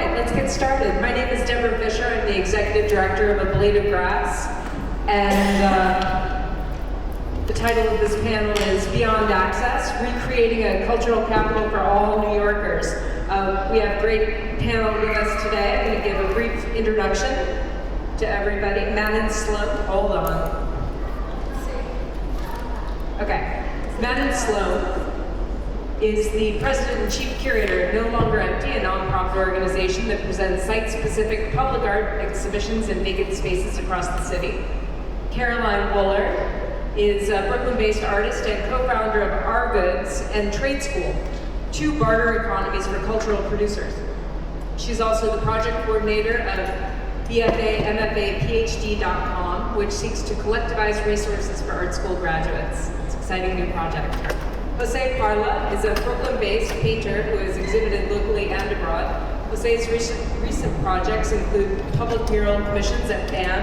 right, let's get started. My name is Deborah Fisher. I'm the executive director of A Blade of Grass. And the title of this panel is Beyond Access, Recreating a Cultural Capital for All New Yorkers. We have a great panel with us today. I'm going to give a brief introduction to everybody. Manon Slome, hold on. Okay, Manon Slome is the president and chief curator of No Longer Empty, a nonprofit organization that presents site-specific public art exhibitions in vacant spaces across the city. Caroline Woolard is a Brooklyn-based artist and co-founder of Our Goods and Trade School, two barter economies for cultural producers. She's also the project coordinator of BFA-MFA-PhD.com, which seeks to collectivize resources for art school graduates. It's an exciting new project. José Parlá is a Brooklyn-based painter who has exhibited locally and abroad. José's recent projects include public mural commissions at BAM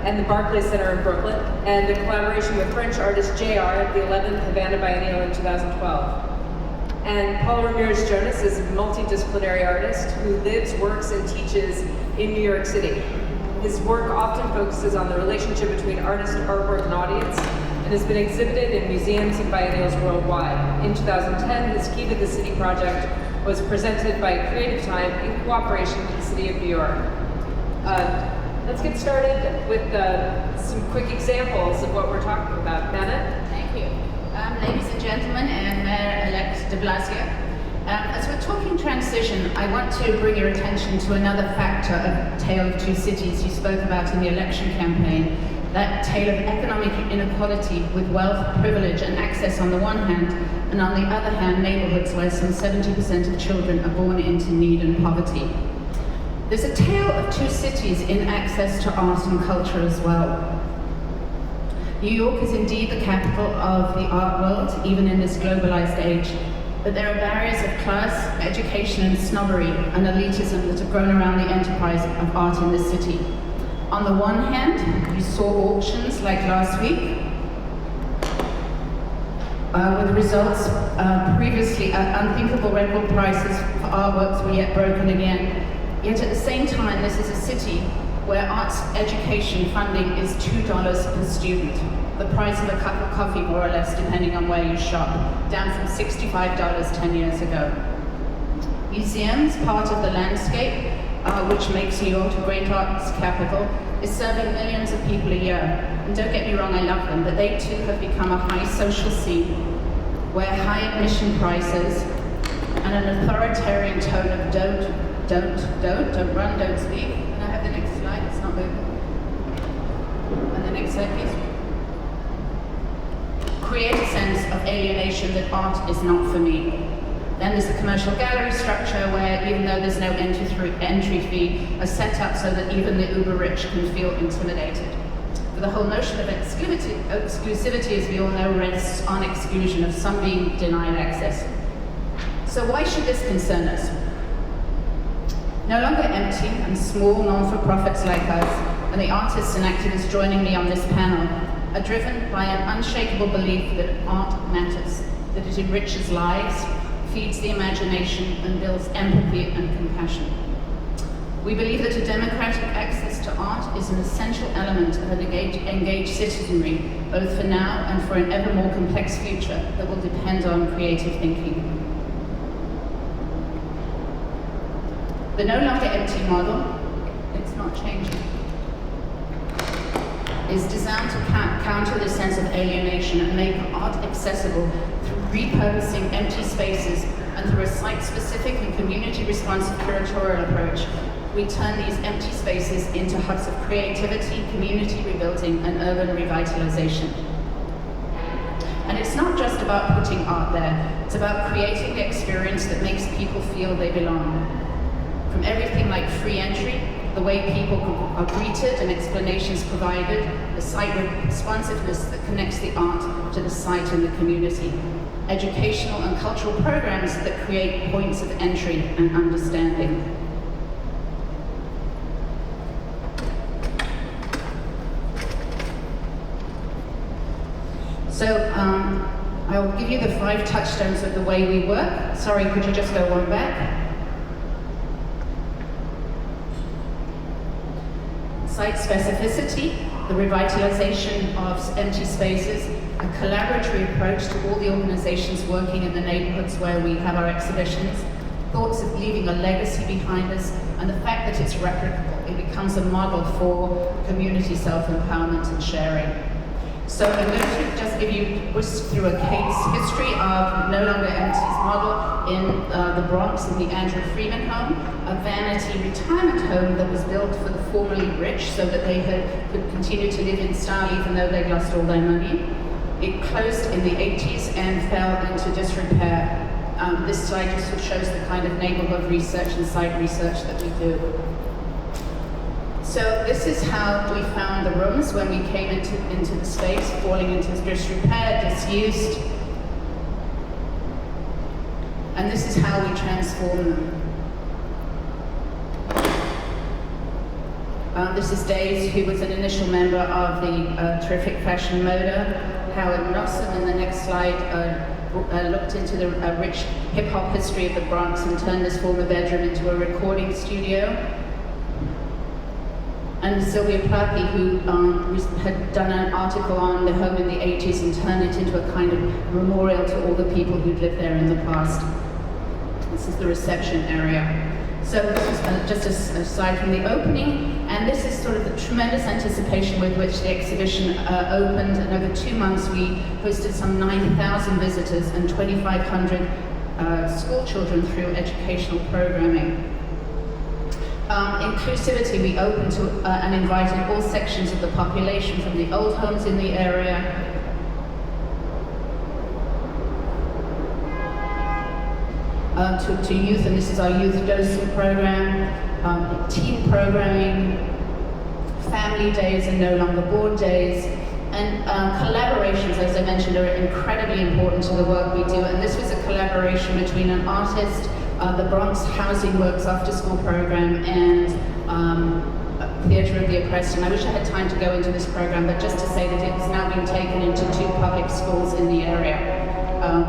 and the Barclays Center in Brooklyn, and a collaboration with French artist JR at the 11th Havana Biennial in 2012. And Ramirez Jonas is a multidisciplinary artist who lives, works, and teaches in New York City. His work often focuses on the relationship between artist, artwork, and audience, and has been exhibited in museums and biennials worldwide. In 2010, his Key to the City project was presented by Creative Time in cooperation with the City of New York. Let's get started with some quick examples of what we're talking about. Manon? Thank you. Ladies and gentlemen, and Mayor-elect de Blasio, as we're talking transition, I want to bring your attention to another factor of Tale of Two Cities you spoke about in the election campaign. That tale of economic inequality with wealth, privilege, and access on the one hand, and on the other hand, neighborhoods where some 70% of children are born into need and poverty. There's a tale of two cities in access to art and culture as well. New York is indeed the capital of the art world, even in this globalized age, but there are barriers of class, education, and snobbery, and elitism that have grown around the enterprise of art in this city. On the one hand, you saw auctions like last week, with results previously unthinkable record prices for artworks were yet broken again. Yet at the same time, this is a city where arts education funding is $2 per student, the price of a cup of coffee more or less, depending on where you shop, down from $65 10 years ago. Museums, part of the landscape, which makes New York a great arts capital, is serving millions of people a year. And don't get me wrong, I love them, but they too have become a high social scene where high admission prices and an authoritarian tone of don't run, don't speak. Can I have the next slide? It's not moving. And the next slide, please. Create a sense of alienation that art is not for me. Then there's the commercial gallery structure where, even though there's no entry fee, are set up so that even the uber-rich can feel intimidated. But the whole notion of exclusivity, as we all know, rests on exclusion of some being denied access. So why should this concern us? No Longer Empty and small non-for-profits like us, and the artists and activists joining me on this panel, are driven by an unshakable belief that art matters, that it enriches lives, feeds the imagination, and builds empathy and compassion. We believe that a democratic access to art is an essential element of an engaged citizenry, both for now and for an ever more complex future that will depend on creative thinking. The No Longer Empty model, it's not changing, is designed to counter this sense of alienation and make art accessible through repurposing empty spaces, and through a site-specific and community-responsive curatorial approach. We turn these empty spaces into hubs of creativity, community rebuilding, and urban revitalization. And it's not just about putting art there, it's about creating the experience that makes people feel they belong. From everything like free entry, the way people are greeted and explanations provided, the site responsiveness that connects the art to the site and the community, educational and cultural programs that create points of entry and understanding. So I will give you the 5 touchstones of the way we work. Sorry, could you just go one back? Site specificity, the revitalization of empty spaces, a collaboratory approach to all the organizations working in the neighborhoods where we have our exhibitions, thoughts of leaving a legacy behind us, and the fact that it's replicable. It becomes a model for community self-empowerment and sharing. So I'm going to just give you whisk through a case history of No Longer Empty's model in the Bronx, in the Andrew Freeman home, a vanity retirement home that was built for the formerly rich so that they could continue to live in style even though they'd lost all their money. It closed in the 80s and fell into disrepair. This slide just shows the kind of neighborhood research and site research that we do. So this is how we found the rooms when we came into the space, falling into disrepair, disused. And this is how we transform them. This is Days, who was an initial member of the terrific fashion moda. Howard Nossum, in the next slide, looked into the rich hip-hop history of the Bronx and turned this former bedroom into a recording studio. And Sylvia Plathi, who had done an article on the home in the 80s and turned it into a kind of memorial to all the people who'd lived there in the past. This is the reception area. So this is just a slide from the opening, and this is sort of the tremendous anticipation with which the exhibition opened. And over 2 months, we hosted some 9,000 visitors and 2,500 school children through educational programming. Inclusivity, we opened to and invited all sections of the population, from the old homes in the area to youth, and this is our youth dosing program, teen programming, family days and no longer board days, and collaborations, as I mentioned, are incredibly important to the work we do. And this was a collaboration between an artist, the Bronx Housing Works after-school program, and Theatre of the Oppressed. And I wish I had time to go into this program, but just to say that it has now been taken into 2 public schools in the area.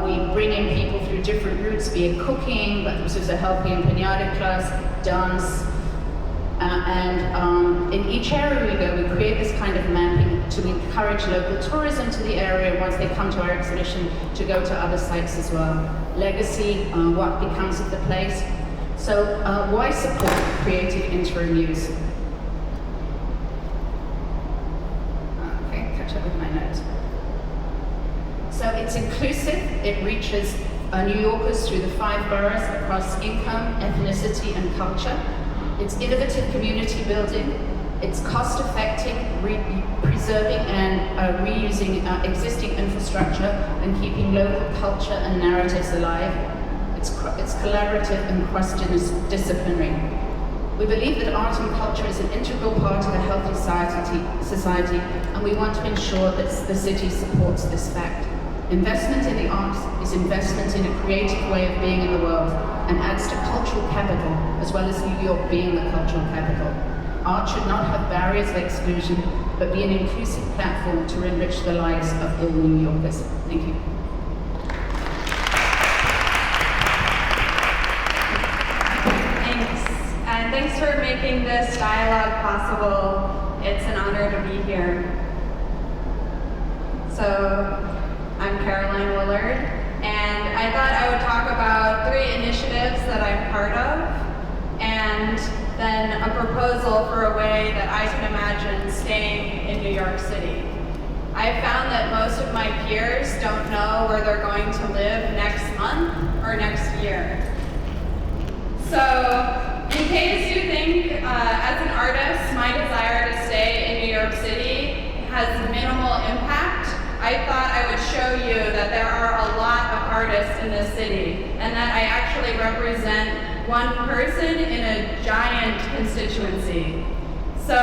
We bring in people through different routes, be it cooking, but this was a healthy and pinata class, dance, and in each area we go, we create this kind of mapping to encourage local tourism to the area once they come to our exhibition, to go to other sites as well. Legacy, what becomes of the place. So why support creative interim use? Okay, catch up with my notes. So it's inclusive, it reaches New Yorkers through the 5 boroughs across income, ethnicity, and culture. It's innovative community building. It's cost-effective, preserving and reusing existing infrastructure and keeping local culture and narratives alive. It's collaborative and cross-disciplinary. We believe that art and culture is an integral part of a healthy society, and we want to ensure that the city supports this fact. Investment in the arts is investment in a creative way of being in the world and adds to cultural capital, as well as New York being the cultural capital. Art should not have barriers of exclusion, but be an inclusive platform to enrich the lives of all New Yorkers. Thank you. Thanks. And thanks for making this dialogue possible. It's an honor to be here. So, I'm Caroline Willard, and I thought I would talk about 3 initiatives that I'm part of, and then a proposal for a way that I can imagine staying in New York City. I've found that most of my peers don't know where they're going to live next month or next year. So, in case you think, as an artist, my desire to stay in New York City has minimal impact, I thought I would show you that there are a lot of artists in this city, and that I actually represent one person in a giant constituency. So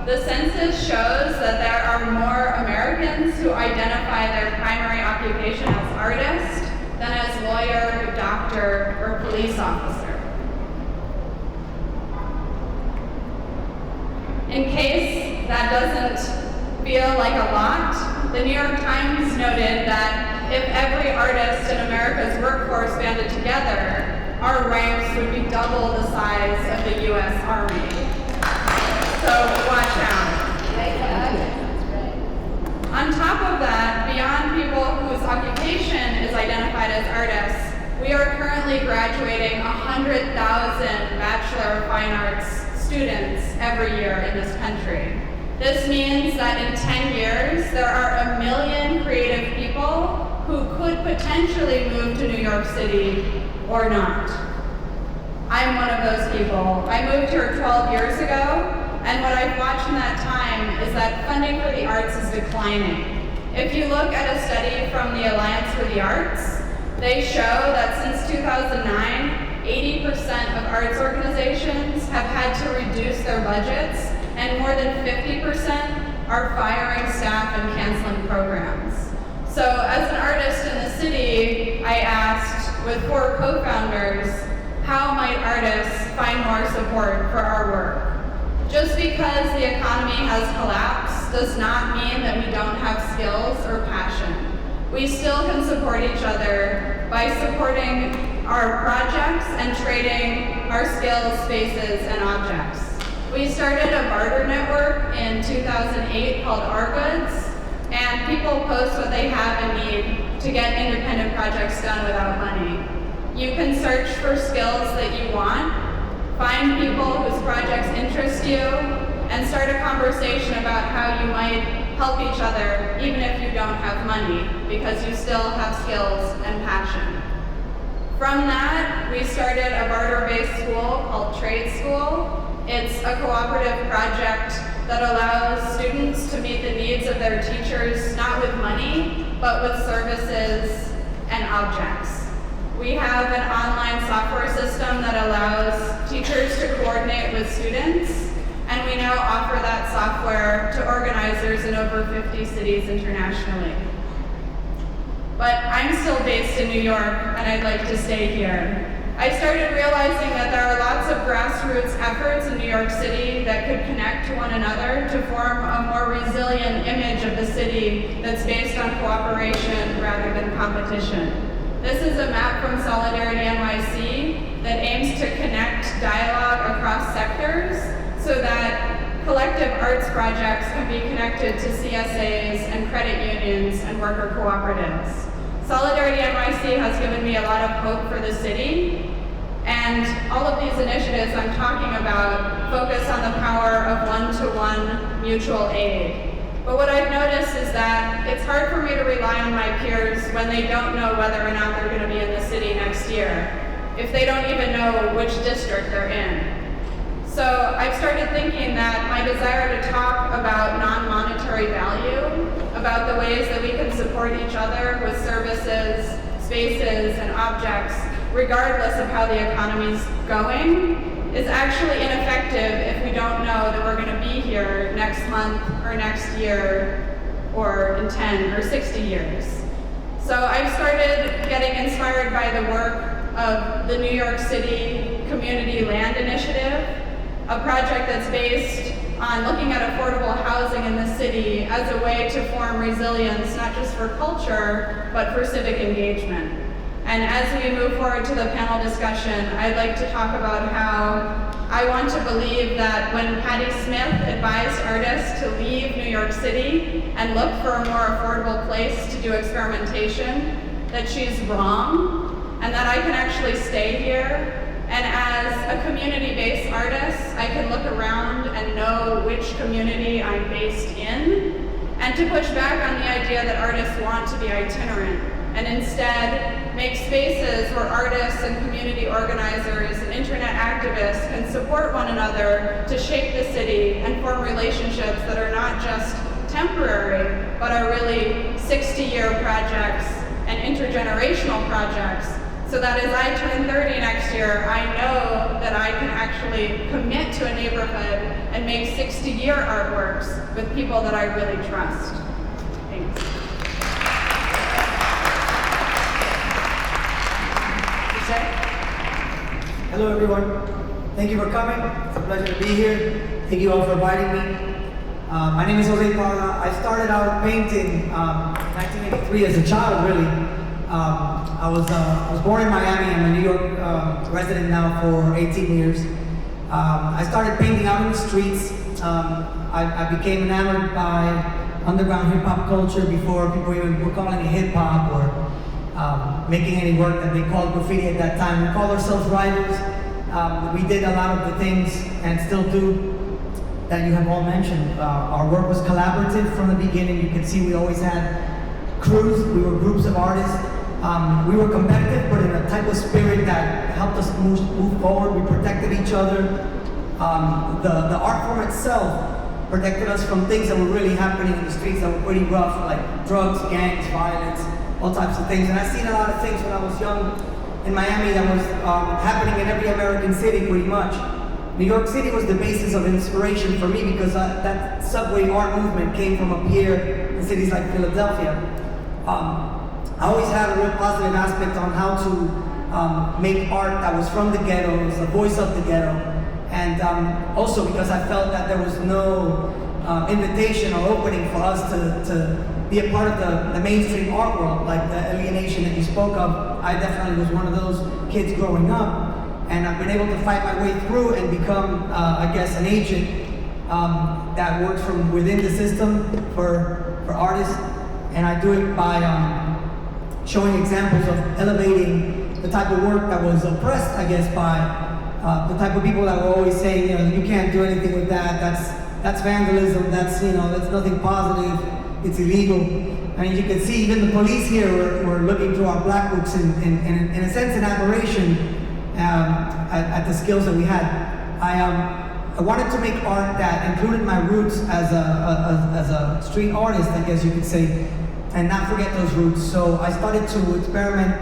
the census shows that there are more Americans who identify their primary occupation as artist than as lawyer, doctor, or police officer. In case that doesn't feel like a lot, the New York Times noted that if every artist in America's workforce banded together, our ranks would be double the size of the US Army. So watch out. On top of that, beyond people whose occupation is identified as artists, we are currently graduating 100,000 Bachelor of Fine Arts students every year in this country. This means that in 10 years, there are 1 million creative people who could potentially move to New York City or not. I'm one of those people. I moved here 12 years ago, and what I've watched in that time is that funding for the arts is declining. If you look at a study from the Alliance for the Arts, they show that since 2009, 80% of arts organizations have had to reduce their budgets, and more than 50% are firing staff and canceling programs. So as an artist in the city, I asked with 4 co-founders, how might artists find more support for our work? Just because the economy has collapsed does not mean that we don't have skills or passion. We still can support each other by supporting our projects and trading our skills, spaces, and objects. We started a barter network in 2008 called Our Goods, and people post what they have and need to get independent projects done without money. You can search for skills that you want, find people whose projects interest you, and start a conversation about how you might help each other even if you don't have money, because you still have skills and passion. From that, we started a barter-based school called Trade School. It's a cooperative project that allows students to meet the needs of their teachers, not with money, but with services and objects. We have an online software system that allows teachers to coordinate with students, and we now offer that software to organizers in over 50 cities internationally. But I'm still based in New York, and I'd like to stay here. I started realizing that there are lots of grassroots efforts in New York City that could connect to one another to form a more resilient image of the city that's based on cooperation rather than competition. This is a map from Solidarity NYC that aims to connect dialogue across sectors so that collective arts projects can be connected to CSAs and credit unions and worker cooperatives. Solidarity NYC has given me a lot of hope for the city, and all of these initiatives I'm talking about focus on the power of one-to-one mutual aid. But what I've noticed is that it's hard for me to rely on my peers when they don't know whether or not they're going to be in the city next year, if they don't even know which district they're in. So I've started thinking that my desire to talk about non-monetary value, about the ways that we can support each other with services, spaces, and objects, regardless of how the economy's going, is actually ineffective if we don't know that we're going to be here next month or next year or in 10 or 60 years. So I've started getting inspired by the work of the New York City Community Land Initiative, a project that's based on looking at affordable housing in the city as a way to form resilience, not just for culture, but for civic engagement. And as we move forward to the panel discussion, I'd like to talk about how I want to believe that when Patti Smith advised artists to leave New York City and look for a more affordable place to do experimentation, that she's wrong, and that I can actually stay here. And as a community-based artist, I can look around and know which community I'm based in, and to push back on the idea that artists want to be itinerant, and instead make spaces where artists and community organizers and internet activists can support one another to shape the city and form relationships that are not just temporary, but are really 60-year projects and intergenerational projects, so that as I turn 30 next year, I know that I can actually commit to a neighborhood and make 60-year artworks with people that I really trust. Thanks. Hello everyone. Thank you for coming. It's a pleasure to be here. Thank you all for inviting me. My name is José. I started out painting in 1983 as a child, really. I was born in Miami. I'm a New York resident now for 18 years. I started painting out in the streets. I became enamored by underground hip hop culture before people even were calling it hip hop or making any work that they called graffiti at that time. We called ourselves writers. We did a lot of the things, and still do, that you have all mentioned. Our work was collaborative from the beginning. You can see we always had crews. We were groups of artists. We were competitive, but in a type of spirit that helped us move forward. We protected each other. The art form itself protected us from things that were really happening in the streets that were pretty rough, like drugs, gangs, violence, all types of things. And I've seen a lot of things when I was young in Miami that was happening in every American city pretty much. New York City was the basis of inspiration for me because that subway art movement came from up here in cities like Philadelphia. I always had a real positive aspect on how to make art that was from the ghettos, the voice of the ghetto. And also because I felt that there was no invitation or opening for us to be a part of the mainstream art world, like the alienation that you spoke of. I definitely was one of those kids growing up. And I've been able to fight my way through and become, I guess, an agent that works from within the system for artists. And I do it by showing examples of elevating the type of work that was oppressed, I guess, by the type of people that were always saying, you can't do anything with that. That's vandalism. That's nothing positive. It's illegal. I mean, you can see even the police here were looking through our black books in a sense in admiration. At the skills that we had. I wanted to make art that included my roots as a street artist, I guess you could say, and not forget those roots. So I started to experiment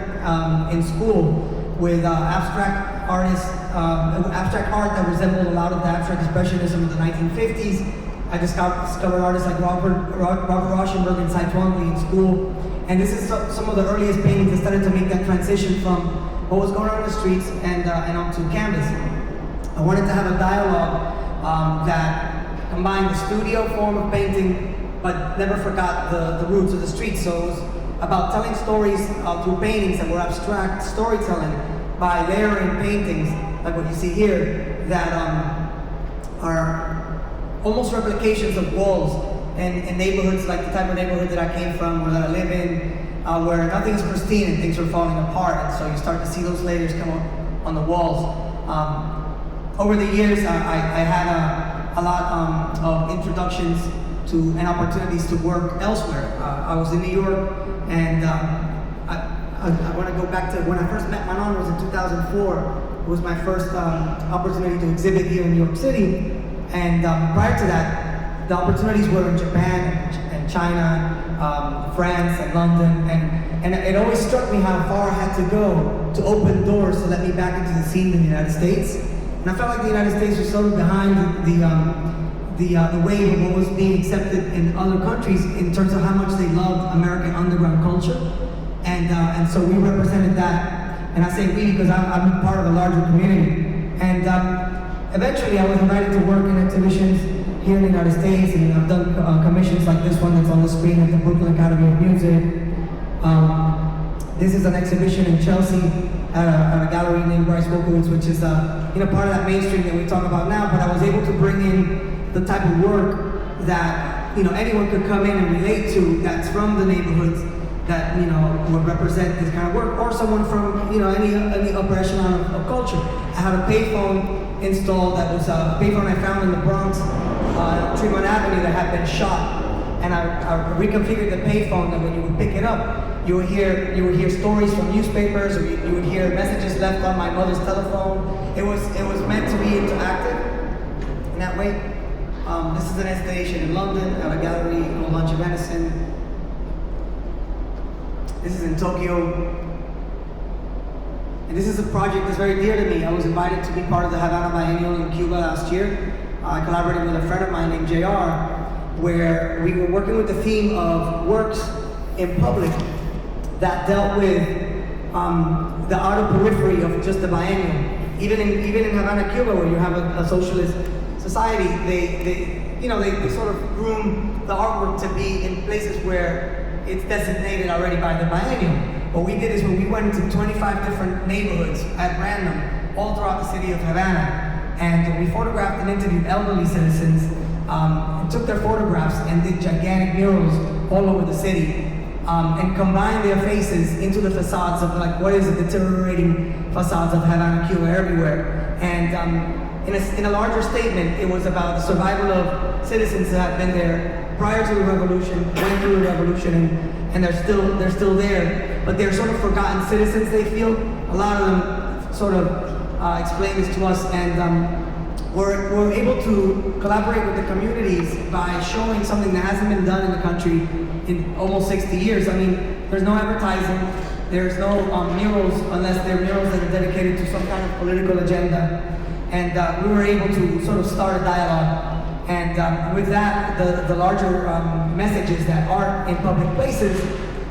in school with abstract artists, abstract art that resembled a lot of the abstract expressionism of the 1950s. I discovered artists like Robert Rauschenberg and Cy Twombly in school. And this is some of the earliest paintings that started to make that transition from what was going on in the streets and onto canvas. I wanted to have a dialogue that combined the studio form of painting, but never forgot the roots of the streets. So it was about telling stories through paintings that were abstract storytelling by layering paintings, like what you see here, that are almost replications of walls in neighborhoods like the type of neighborhood that I came from or that I live in. Where nothing's pristine and things are falling apart, and so you start to see those layers come up on the walls. Over the years, I had a lot of introductions to and opportunities to work elsewhere. I was in New York, and I want to go back to when I first met Manon. Was in 2004. It was my first opportunity to exhibit here in New York City, and prior to that, the opportunities were in Japan and China. France and London, and it always struck me how far I had to go to open doors to let me back into the scene in the United States. And I felt like the United States was sort of behind the wave of what was being accepted in other countries in terms of how much they loved American underground culture. And so we represented that. And I say we because I'm part of a larger community. And eventually I was invited to work in exhibitions here in the United States, and I've done commissions like this one that's on the screen at the Brooklyn Academy of Music. This is an exhibition in Chelsea at a gallery named Bryce Wolkowitz, which is part of that mainstream that we talk about now, but I was able to bring in the type of work that anyone could come in and relate to, that's from the neighborhoods that would represent this kind of work, or someone from any upper echelon of culture. I had a payphone installed that was a payphone I found in the Bronx, Tremont Avenue, that had been shot, and I reconfigured the payphone that when you would pick it up, you would hear stories from newspapers, or you would hear messages left on my mother's telephone. It was meant to be interactive in that way. This is an installation in London at a gallery called Lunch of Venison. This is in Tokyo. And this is a project that's very dear to me. I was invited to be part of the Havana Biennial in Cuba last year. I collaborated with a friend of mine named JR, where we were working with the theme of works in public that dealt with the outer periphery of just the biennial. Even in Havana, Cuba, where you have a socialist society, they sort of groom the artwork to be in places where it's designated already by the biennial. What we did is when we went into 25 different neighborhoods at random, all throughout the city of Havana, and we photographed and interviewed elderly citizens, and took their photographs and did gigantic murals all over the city, and combined their faces into the facades of like what is the deteriorating facades of Havana, Cuba everywhere. And in a larger statement, it was about the survival of citizens that had been there prior to the revolution, went through the revolution, and they're still there, but they're sort of forgotten citizens, they feel. A lot of them sort of explain this to us, and we're able to collaborate with the communities by showing something that hasn't been done in the country in almost 60 years. I mean, there's no advertising, there's no murals unless they're murals that are dedicated to some kind of political agenda. And we were able to sort of start a dialogue. And with that, the larger message is that art in public places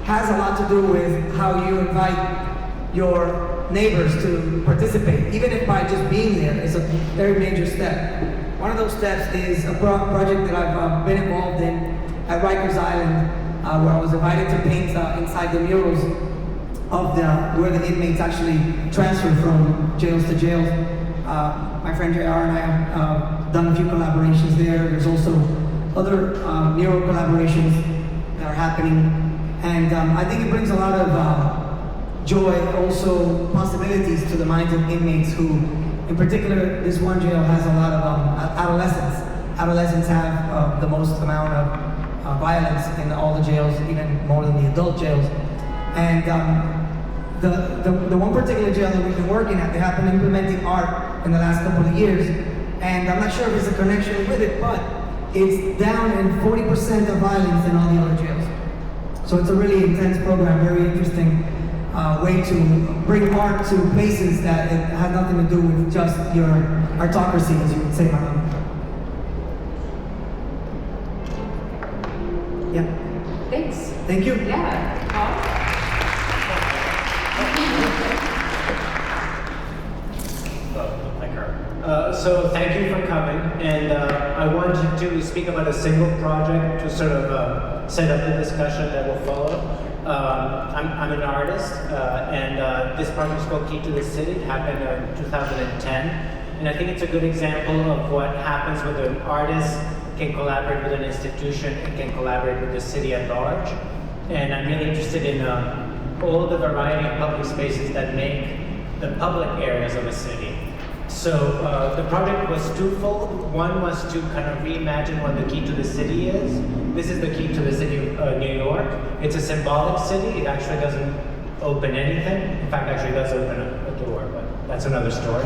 has a lot to do with how you invite your neighbors to participate, even if by just being there is a very major step. One of those steps is a project that I've been involved in at Rikers Island, where I was invited to paint inside the murals of where the inmates actually transfer from jails to jails. My friend JR and I have done a few collaborations there. There's also other mural collaborations that are happening. And I think it brings a lot of joy, also possibilities to the minds of inmates who, in particular, this one jail has a lot of adolescents. Adolescents have the most amount of violence in all the jails, even more than the adult jails. And the one particular jail that we've been working at, they have been implementing art in the last couple of years. And I'm not sure if there's a connection with it, but it's down in 40% of violence in all the other jails. So it's a really intense program, very interesting way to bring art to places that it has nothing to do with just your artocracy, as you would say, Manon. Yeah. Thanks. Thank you. Yeah. Paul? So thank you for coming, and I wanted to speak about a single project to sort of set up the discussion that will follow. I'm an artist, and this project is called Key to the City. It happened in 2010, and I think it's a good example of what happens when an artist can collaborate with an institution and can collaborate with the city at large. And I'm really interested in all the variety of public spaces that make the public areas of a city. So the project was twofold. One was to kind of reimagine what the key to the city is. This is the key to the city of New York. It's a symbolic city. It actually doesn't open anything. In fact, actually does open a door, but that's another story.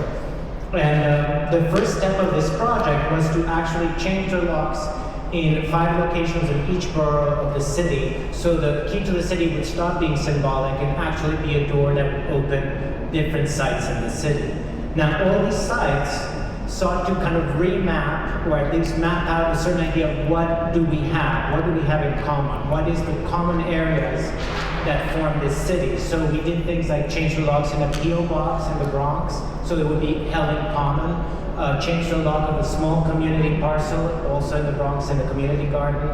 And the first step of this project was to actually change the locks in 5 locations in each borough of the city, so the key to the city would stop being symbolic and actually be a door that would open different sites in the city. Now, all these sites sought to kind of remap, or at least map out a certain idea of what do we have in common, what is the common areas that form this city. So we did things like change the locks in a P.O. box in the Bronx, so it would be held in common. Change the lock of a small community parcel, also in the Bronx in the community garden.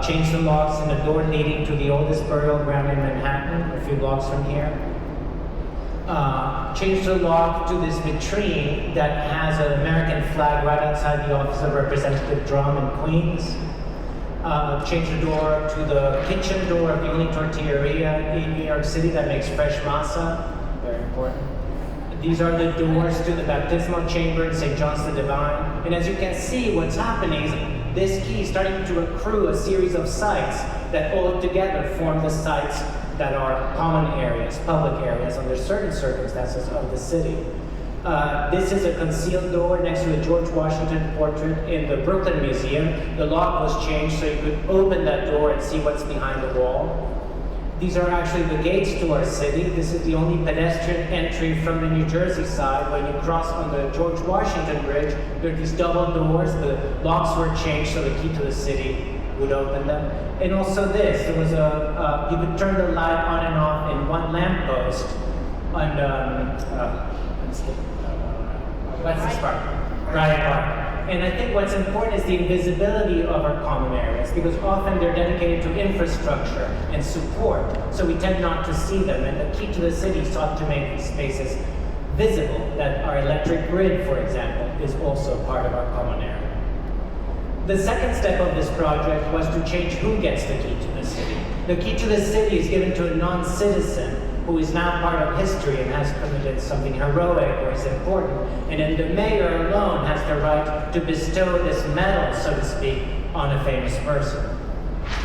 Change the locks in the door leading to the oldest burial ground in Manhattan, a few blocks from here. Change the lock to this vitrine that has an American flag right outside the office of Representative Drum in Queens. Change the door to the kitchen door of the only tortilleria in New York City that makes fresh masa, very important. These are the doors to the baptismal chamber in St. John's the Divine. And as you can see, what's happening is this key is starting to accrue a series of sites that all together form the sites that are common areas, public areas, under certain circumstances of the city. This is a concealed door next to the George Washington portrait in the Brooklyn Museum. The lock was changed so you could open that door and see what's behind the wall. These are actually the gates to our city. This is the only pedestrian entry from the New Jersey side. When you cross on the George Washington Bridge, there are these double doors. The locks were changed so the key to the city would open them. And also this, there was you could turn the light on and off in one lamppost on, what's this part? Bryant Park. And I think what's important is the invisibility of our common areas, because often they're dedicated to infrastructure and support, so we tend not to see them. And the key to the city sought to make these spaces visible, that our electric grid, for example, is also part of our common area. The second step of this project was to change who gets the key to the city. The key to the city is given to a non-citizen who is now part of history and has committed something heroic or is important, and then the mayor alone has the right to bestow this medal, so to speak, on a famous person.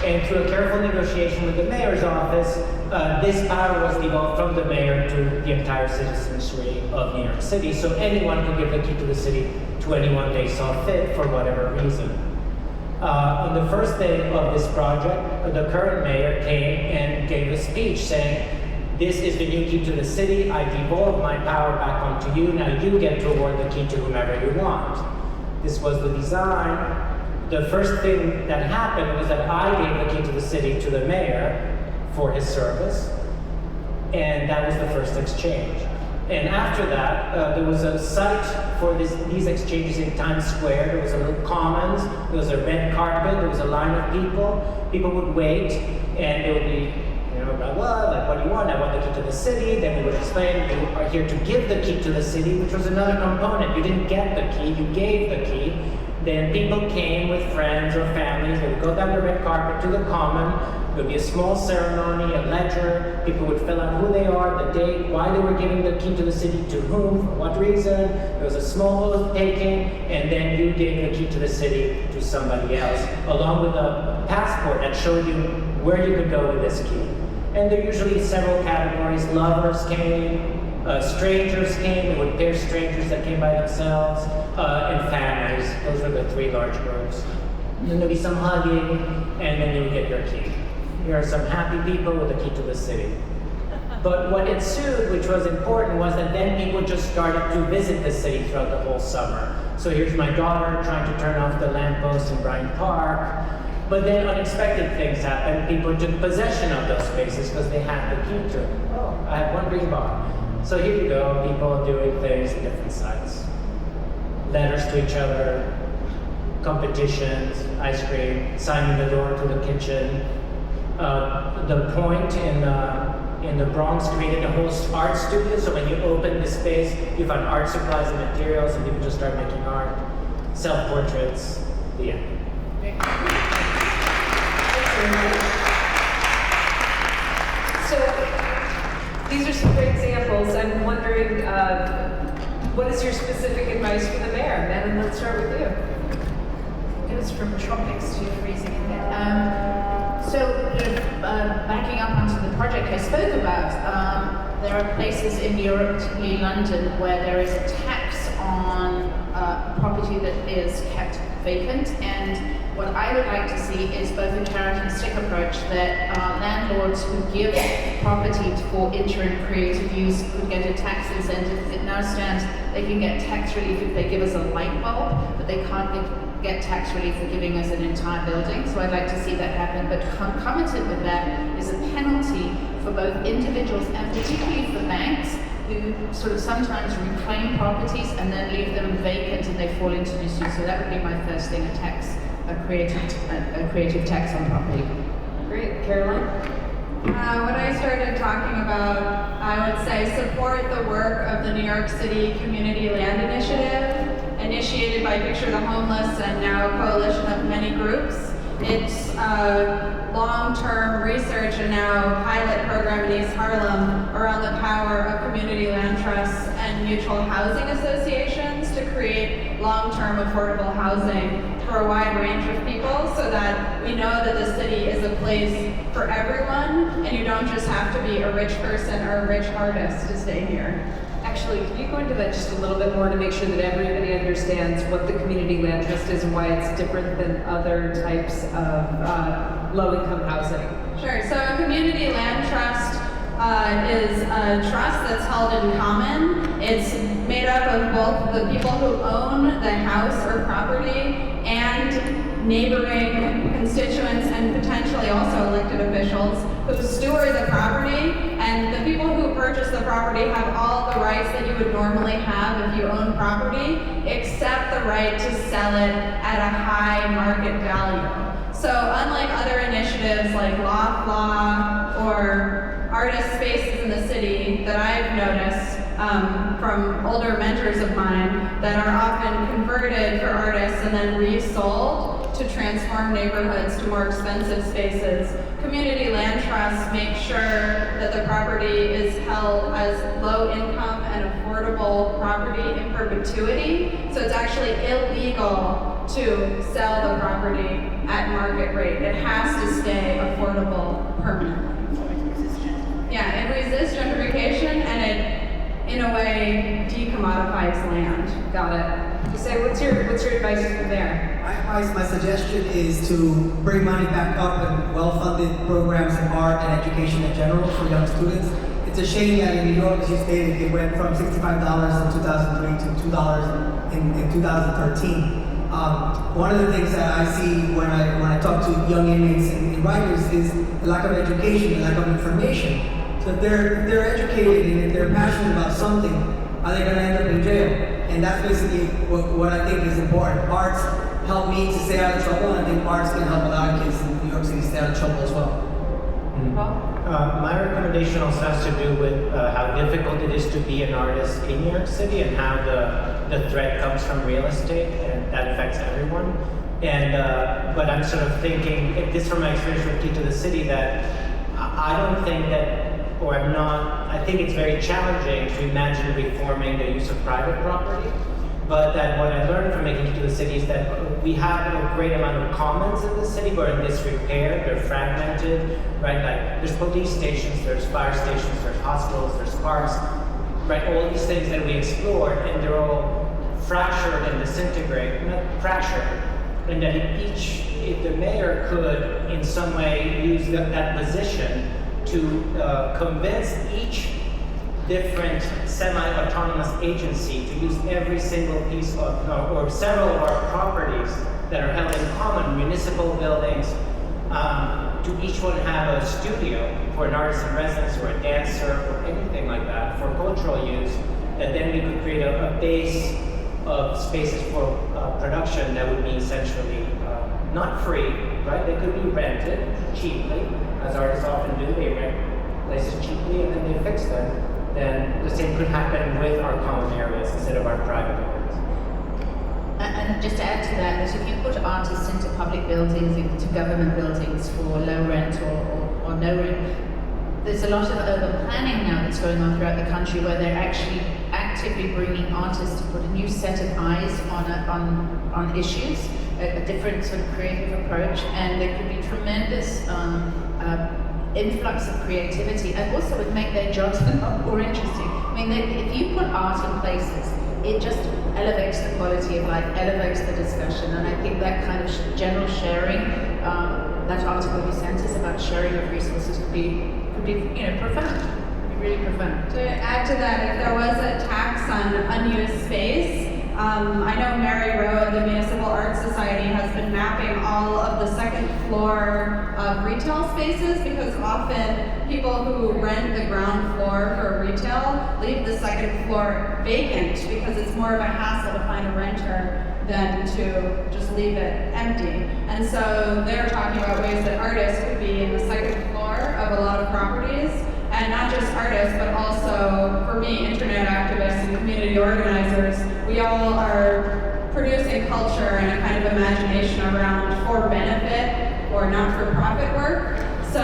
And through a careful negotiation with the mayor's office, this power was devolved from the mayor to the entire citizenry of New York City, so anyone could give the key to the city to anyone they saw fit for whatever reason. On the first day of this project, the current mayor came and gave a speech saying, "This is the new key to the city. I devolve my power back onto you. Now you get to award the key to whomever you want." This was the design. The first thing that happened was that I gave the key to the city to the mayor for his service, and that was the first exchange. And after that, there was a site for these exchanges in Times Square. There was a little commons, there was a red carpet, there was a line of people. People would wait, and it would be, blah, blah, like, what do you want? I want the key to the city. Then we would explain, you are here to give the key to the city, which was another component. You didn't get the key, you gave the key. Then people came with friends or families. They would go down the red carpet to the common. There would be a small ceremony, a ledger. People would fill out who they are, the date, why they were giving the key to the city, to whom, for what reason. There was a small oath taking, and then you gave the key to the city to somebody else, along with a passport that showed you where you could go with this key. And there are usually several categories. Lovers came, strangers came. There were pair strangers that came by themselves, and families. Those were the three large groups. And then there'd be some hugging, and then you would get your key. Here are some happy people with a key to the city. But what ensued, which was important, was that then people just started to visit the city throughout the whole summer. So here's my daughter trying to turn off the lamppost in Bryant Park. But then unexpected things happened. People took possession of those spaces because they had the key to it. Oh, I have one green bar. So here you go, people doing things at different sites. Letters to each other, competitions, ice cream, signing the door to the kitchen. The Point in the Bronx created a whole art studio, so when you open this space, you find art supplies and materials, and people just start making art, self-portraits, the end. So, these are some great examples. I'm wondering, what is your specific advice for the mayor? Manon, let's start with you. It was from tropics to freezing again. Backing up onto the project I spoke about, there are places in Europe, particularly London, where there is a tax on property that is kept vacant. And what I would like to see is both a carrot and stick approach, that landlords who give property for interim creative use could get a tax incentive. As it now stands, they can get tax relief if they give us a light bulb, but they can't get tax relief for giving us an entire building. So I'd like to see that happen. But concomitant with that is a penalty for both individuals and particularly for banks who sort of sometimes reclaim properties and then leave them vacant and they fall into disuse. So that would be my first thing, a creative tax on property. Great. Caroline? When I started talking about, I would say, support the work of the New York City Community Land Initiative, initiated by Picture the Homeless and now a coalition of many groups. It's long-term research and now pilot program in East Harlem around the power of community land trusts and mutual housing associations to create long-term affordable housing for a wide range of people, so that we know that the city is a place for everyone and you don't just have to be a rich person or a rich artist to stay here. Actually, can you go into that just a little bit more to make sure that everybody understands what the community land trust is and why it's different than other types of low-income housing? Sure. So a community land trust is a trust that's held in common. It's made up of both the people who own the house or property and neighboring constituents and potentially also elected officials who steward the property. And the people who purchase the property have all the rights that you would normally have if you own property, except the right to sell it at a high market value. So unlike other initiatives like Loft Law or artist spaces in the city that I've noticed, from older mentors of mine that are often converted for artists and then resold to transform neighborhoods to more expensive spaces. Community land trusts make sure that the property is held as low income and affordable property in perpetuity. So it's actually illegal to sell the property at market rate. It has to stay affordable permanently. Yeah, it resists gentrification and it, in a way, decommodifies land. Got it. José, what's your advice there? My advice, my suggestion is to bring money back up in well-funded programs in art and education in general for young students. It's a shame that in New York, as you stated, it went from $65 in 2003 to $2 in 2013. One of the things that I see when I talk to young inmates and writers is the lack of education, the lack of information. So if they're educated and if they're passionate about something, are they going to end up in jail? And that's basically what I think is important. Arts help me to stay out of trouble, and I think arts can help a lot of kids in New York City stay out of trouble as well. My recommendation also has to do with how difficult it is to be an artist in New York City and how the threat comes from real estate, and that affects everyone. And but I'm sort of thinking, if this from my experience with Key to the City, that I don't think that, or I'm not, I think it's very challenging to imagine reforming the use of private property. But that what I learned from making Key to the City is that we have a great amount of commons in the city, but in disrepair, they're fragmented, right? Like there's police stations, there's fire stations, there's hospitals, there's parks, right? All these things that we explored, and they're all fractured and disintegrate, not fractured. And that if the mayor could in some way use that position to convince each different semi-autonomous agency to use every single piece of, or several of our properties that are held in common, municipal buildings, to each one have a studio for an artist in residence or a dancer or anything like that for cultural use, that then we could create a base of spaces for production that would be essentially not free, right? They could be rented cheaply, as artists often do. They rent places cheaply and then they fix them. Then the same could happen with our common areas instead of our private areas. And just to add to that, that if you put artists into public buildings, into government buildings for low rent or no rent, there's a lot of urban planning now that's going on throughout the country where they're actually actively bringing artists to put a new set of eyes on issues, a different sort of creative approach, and there could be tremendous influx of creativity, and also would make their jobs a lot more interesting. I mean, if you put art in places, it just elevates the quality of life, elevates the discussion, and I think that kind of general sharing, that article you sent us about sharing of resources could be profound. Could be really profound. To add to that, if there was a tax on unused space, I know Mary Road, the Municipal Art Society, has been mapping all of the second floor retail spaces, because often people who rent the ground floor for retail leave the second floor vacant because it's more of a hassle to find a renter than to just leave it empty. And so they're talking about ways that artists could be in the second floor of a lot of properties, and not just artists, but also, for me, internet activists and community organizers. We all are producing culture and a kind of imagination around for benefit or not-for-profit work. So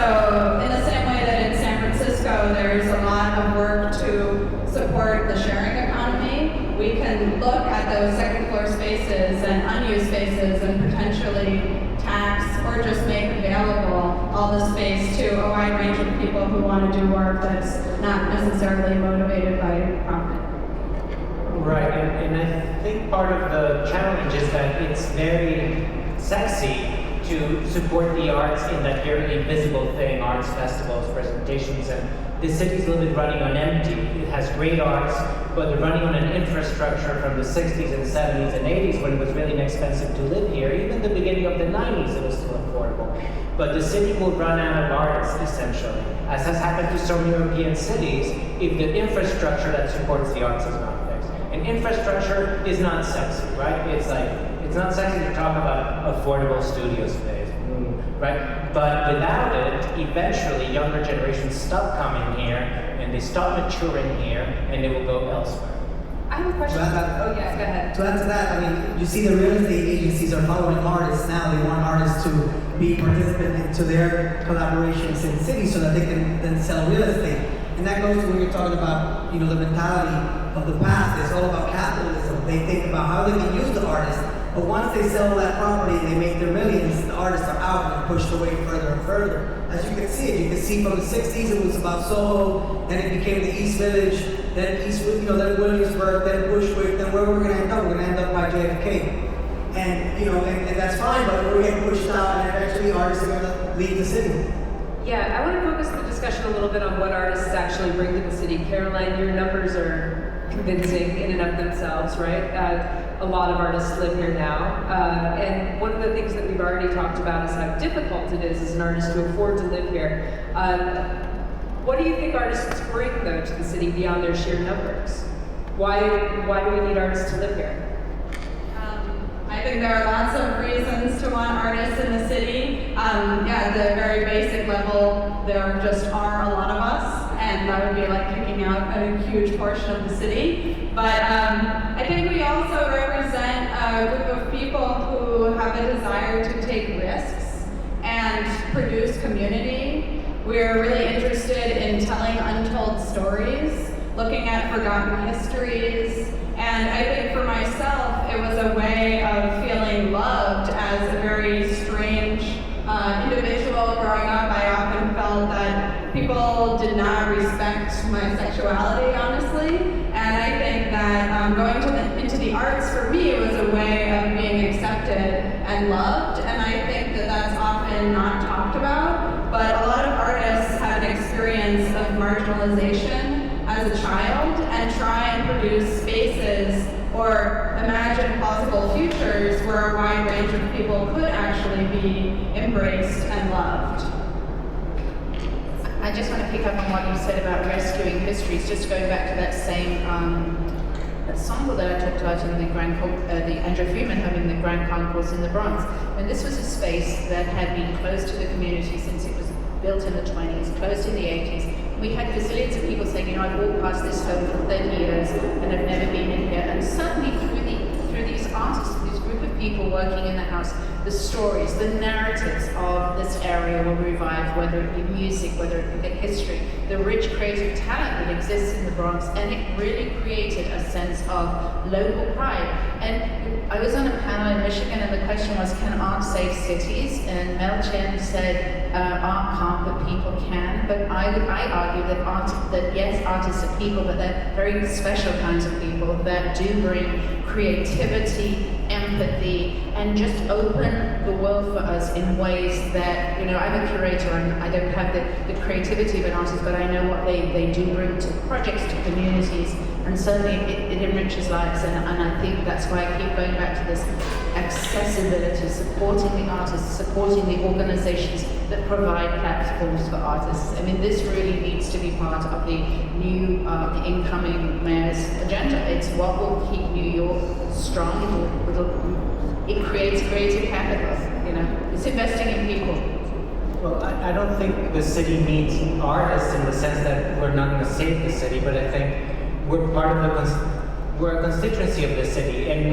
in the same way that in San Francisco there's a lot of work to support the sharing economy, we can look at those second floor spaces and unused spaces and potentially tax or just make available all the space to a wide range of people who want to do work that's not necessarily motivated by profit. Right, and I think part of the challenge is that it's very sexy to support the arts in that very invisible thing, arts festivals, presentations, and the city's a little bit running on empty. It has great arts, but they're running on an infrastructure from the 60s and 70s and 80s when it was really inexpensive to live here. Even the beginning of the 90s, it was still affordable. But the city will run out of artists, essentially, as has happened to some European cities, if the infrastructure that supports the arts is not fixed. And infrastructure is not sexy, right? It's not sexy to talk about affordable studio space. boom, right? But without it, eventually younger generations stop coming here and they stop maturing here and they will go elsewhere. I have a question. To add- Oh yeah, go ahead. To add to that, I mean, you see the real estate agencies are following artists now. They want artists to be participant into their collaborations in cities so that they can then sell real estate. And that goes to when you're talking about, the mentality of the past. It's all about capitalism. They think about how they can use the artist. But once they sell that property and they make their millions, the artists are out and pushed away further and further. As you can see from the 60s, it was about Soho, then it became the East Village, then then Williamsburg, then Bushwick, then where we're gonna end up? We're gonna end up by JFK. And, and that's fine, but we're getting pushed out and eventually artists are gonna leave the city. Yeah, I want to focus the discussion a little bit on what artists actually bring to the city. Caroline, your numbers are convincing in and of themselves, right? A lot of artists live here now. And one of the things that we've already talked about is how difficult it is as an artist to afford to live here. What do you think artists bring, though, to the city beyond their sheer numbers? Why do we need artists to live here? I think there are lots of reasons to want artists in the city. At the very basic level, there just are a lot of us, and that would be like kicking out a huge portion of the city. But I think we also represent a group of people who have a desire to take risks and produce community. We're really interested in telling untold stories, looking at forgotten histories, and I think for myself, it was a way of feeling loved as a very strange individual growing up. I often felt that people did not respect my sexuality, honestly, and I think that going into the arts for me was a way of being accepted and loved, and I think that that's often not talked about, but a lot of artists have an experience of marginalization as a child and try and produce spaces or imagine possible futures where a wide range of people could actually be embraced and loved. I just want to pick up on what you said about rescuing histories, just going back to that same that sample that I talked about in the Andrew Freeman home in the Grand Concourse in the Bronx. And this was a space that had been closed to the community since it was built in the 20s, closed in the 80s. We had gazillions of people saying, I've walked past this home for 30 years and I've never been in here. And suddenly through these artists, this group of people working in the house, the stories, the narratives of this area were revived, whether it be music, whether it be the history, the rich creative talent that exists in the Bronx, and it really created a sense of local pride. And I was on a panel in Michigan, and the question was, can art save cities? And Mel Chen said, art can't, but people can. But I argue that yes, artists are people, but they're very special kinds of people that do bring creativity, empathy, and just open the world for us in ways that, I'm a curator and I don't have the creativity of an artist, but I know what they do bring to projects, to communities, and certainly it enriches lives, and I think that's why I keep going back to this accessibility, supporting the artists, supporting the organizations that provide platforms for artists. I mean, this really needs to be part of the new, the incoming mayor's agenda. It's what will keep New York strong. It creates creative capital, It's investing in people. Well, I don't think the city needs artists in the sense that we're not going to save the city, but I think we're part of we're a constituency of the city, and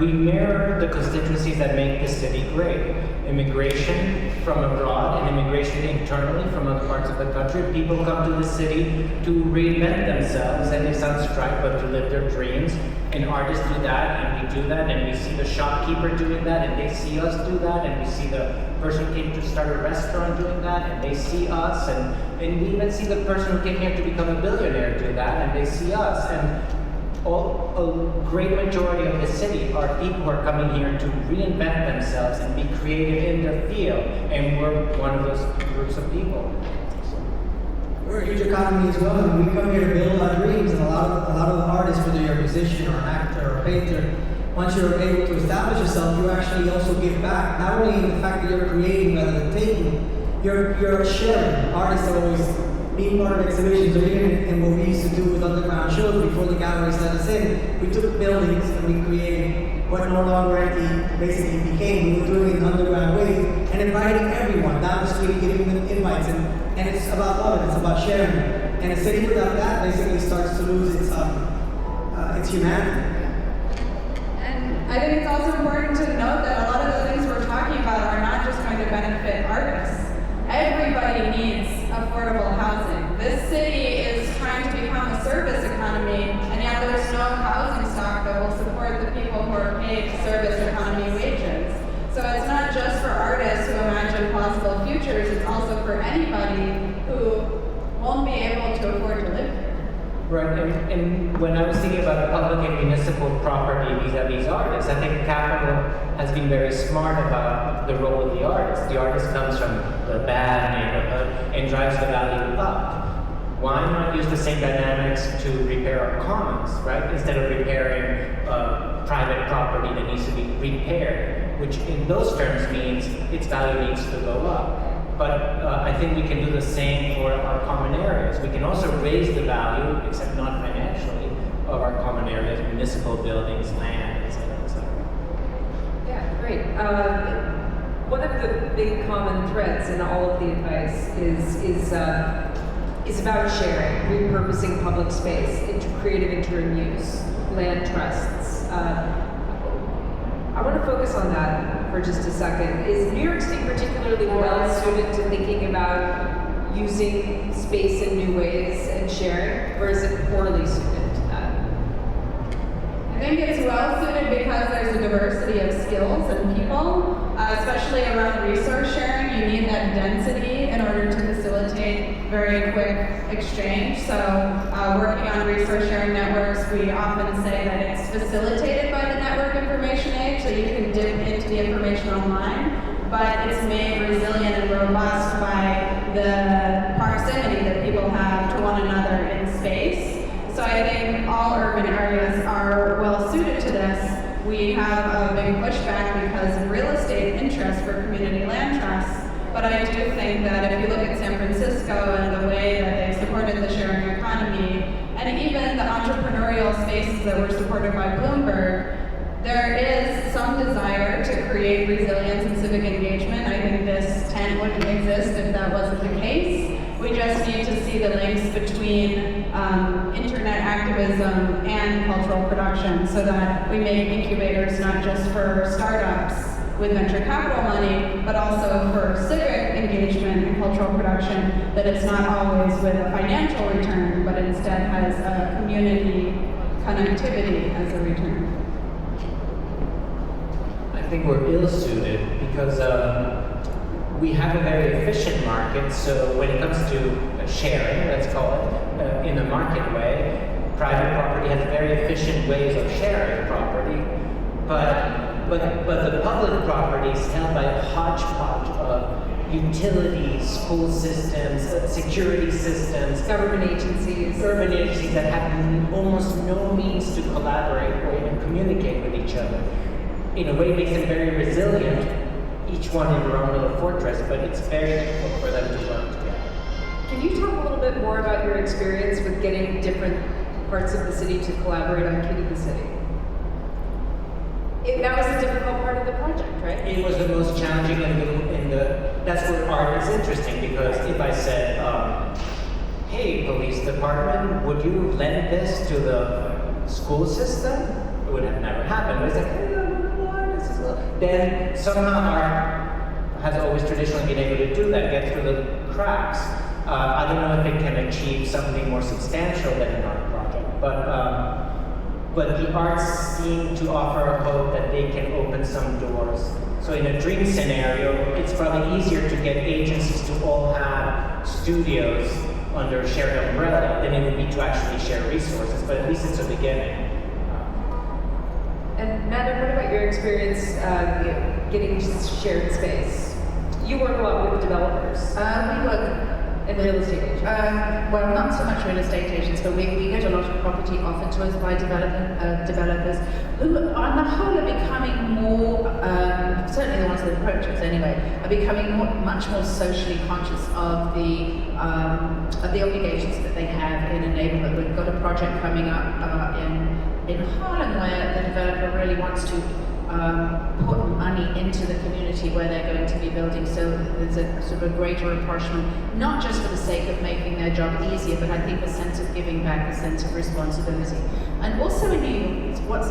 we mirror the constituencies that make the city great. Immigration from abroad and immigration internally from other parts of the country. People come to the city to reinvent themselves, and they sound strike, but to live their dreams. And artists do that, and we do that, and we see the shopkeeper doing that, and they see us do that, and we see the person who came to start a restaurant doing that, and they see us, and we even see the person who came here to become a billionaire do that, and they see us. And a great majority of the city are people who are coming here to reinvent themselves and be creative in their field, and we're one of those groups of people. We're a huge economy as well, and we come here to build our dreams. And a lot of the artists, whether you're a musician or an actor or a painter, once you're able to establish yourself, you actually also give back. Not only the fact that you're creating rather than taking, you're sharing. Artists are always being part of exhibitions and what we used to do with underground shows before the galleries let us in, we took buildings and we created what No Longer Empty basically became. We were doing it in underground ways and inviting everyone down the street, giving them invites, and it's about love, it's about sharing. And a city without that basically starts to lose its humanity. And I think it's also important to note that a lot of the things we're talking about are not just going to benefit artists. Everybody needs affordable housing. This city is trying to become a service economy, and yet there's no housing stock that will support the people who are paid service economy wages. So it's not just for artists who imagine possible futures, it's also for anybody who won't be able to afford to live here. Right, and when I was thinking about public and municipal property vis-a-vis artists, I think capital has been very smart about the role of the artist. The artist comes from the bad neighborhood and drives the value up. Why not use the same dynamics to repair our commons, right? Instead of repairing private property that needs to be repaired, which in those terms means its value needs to go up. But I think we can do the same for our common areas. We can also raise the value, except not financially, of our common areas, municipal buildings, land, et cetera, et cetera. Yeah, great. One of the big common threads in all of the advice is about sharing, repurposing public space into creative interim use, land trusts. I want to focus on that for just a second. Is New York State particularly well suited to thinking about using space in new ways and sharing, or is it poorly suited to that? I think it's well suited because there's a diversity of skills and people, especially around resource sharing. You need that density in order to facilitate very quick exchange. So working on resource sharing networks, we often say that it's facilitated by the network information age, so you can dip into the information online, but it's made resilient and robust by the proximity that people have to one another in space. So I think all urban areas are well suited to this. We have a big pushback because of real estate interest for community land trusts. But I do think that if you look at San Francisco and the way that they supported the sharing economy, and even the entrepreneurial spaces that were supported by Bloomberg, there is some desire to create resilience and civic engagement. I think this tent wouldn't exist if that wasn't the case. We just need to see the links between internet activism and cultural production so that we make incubators not just for startups with venture capital money, but also for civic engagement and cultural production, that it's not always with a financial return, but instead has a community connectivity as a return. I think we're ill-suited because we have a very efficient market, so when it comes to sharing, let's call it, in a market way, private property has very efficient ways of sharing property, but the public property is held by a hodgepodge of utilities, school systems, security systems, Government agencies. urban agencies that have almost no means to collaborate or even communicate with each other. In a way, it makes them very resilient, each one in their own little fortress, but it's very difficult for them to work together. Can you talk a little bit more about your experience with getting different parts of the city to collaborate on Key to the City? That was the difficult part of the project, right? It was the most challenging that's where art is interesting, because if I said, hey, police department, would you lend this to the school system? It would have never happened. But it's like, hey, then somehow art has always traditionally been able to do that, get through the cracks. I don't know if it can achieve something more substantial than an art project, but the arts seem to offer a hope that they can open some doors. So in a dream scenario, it's probably easier to get agencies to all have studios under a shared umbrella than it would be to actually share resources, but at least it's a beginning. And Manon, what about your experience getting shared space? You work a lot with developers. We work and real estate agents. well, not so much real estate agents, but we get a lot of property offered to us by developers who, on the whole, are becoming more, certainly the ones that the projects anyway, are becoming much more socially conscious of the obligations that they have in a neighborhood. We've got a project coming up in Harlem where the developer really wants to put money into the community where they're going to be building, so there's a sort of a greater apportionment, not just for the sake of making their job easier, but I think a sense of giving back, a sense of responsibility. And also in New York, what's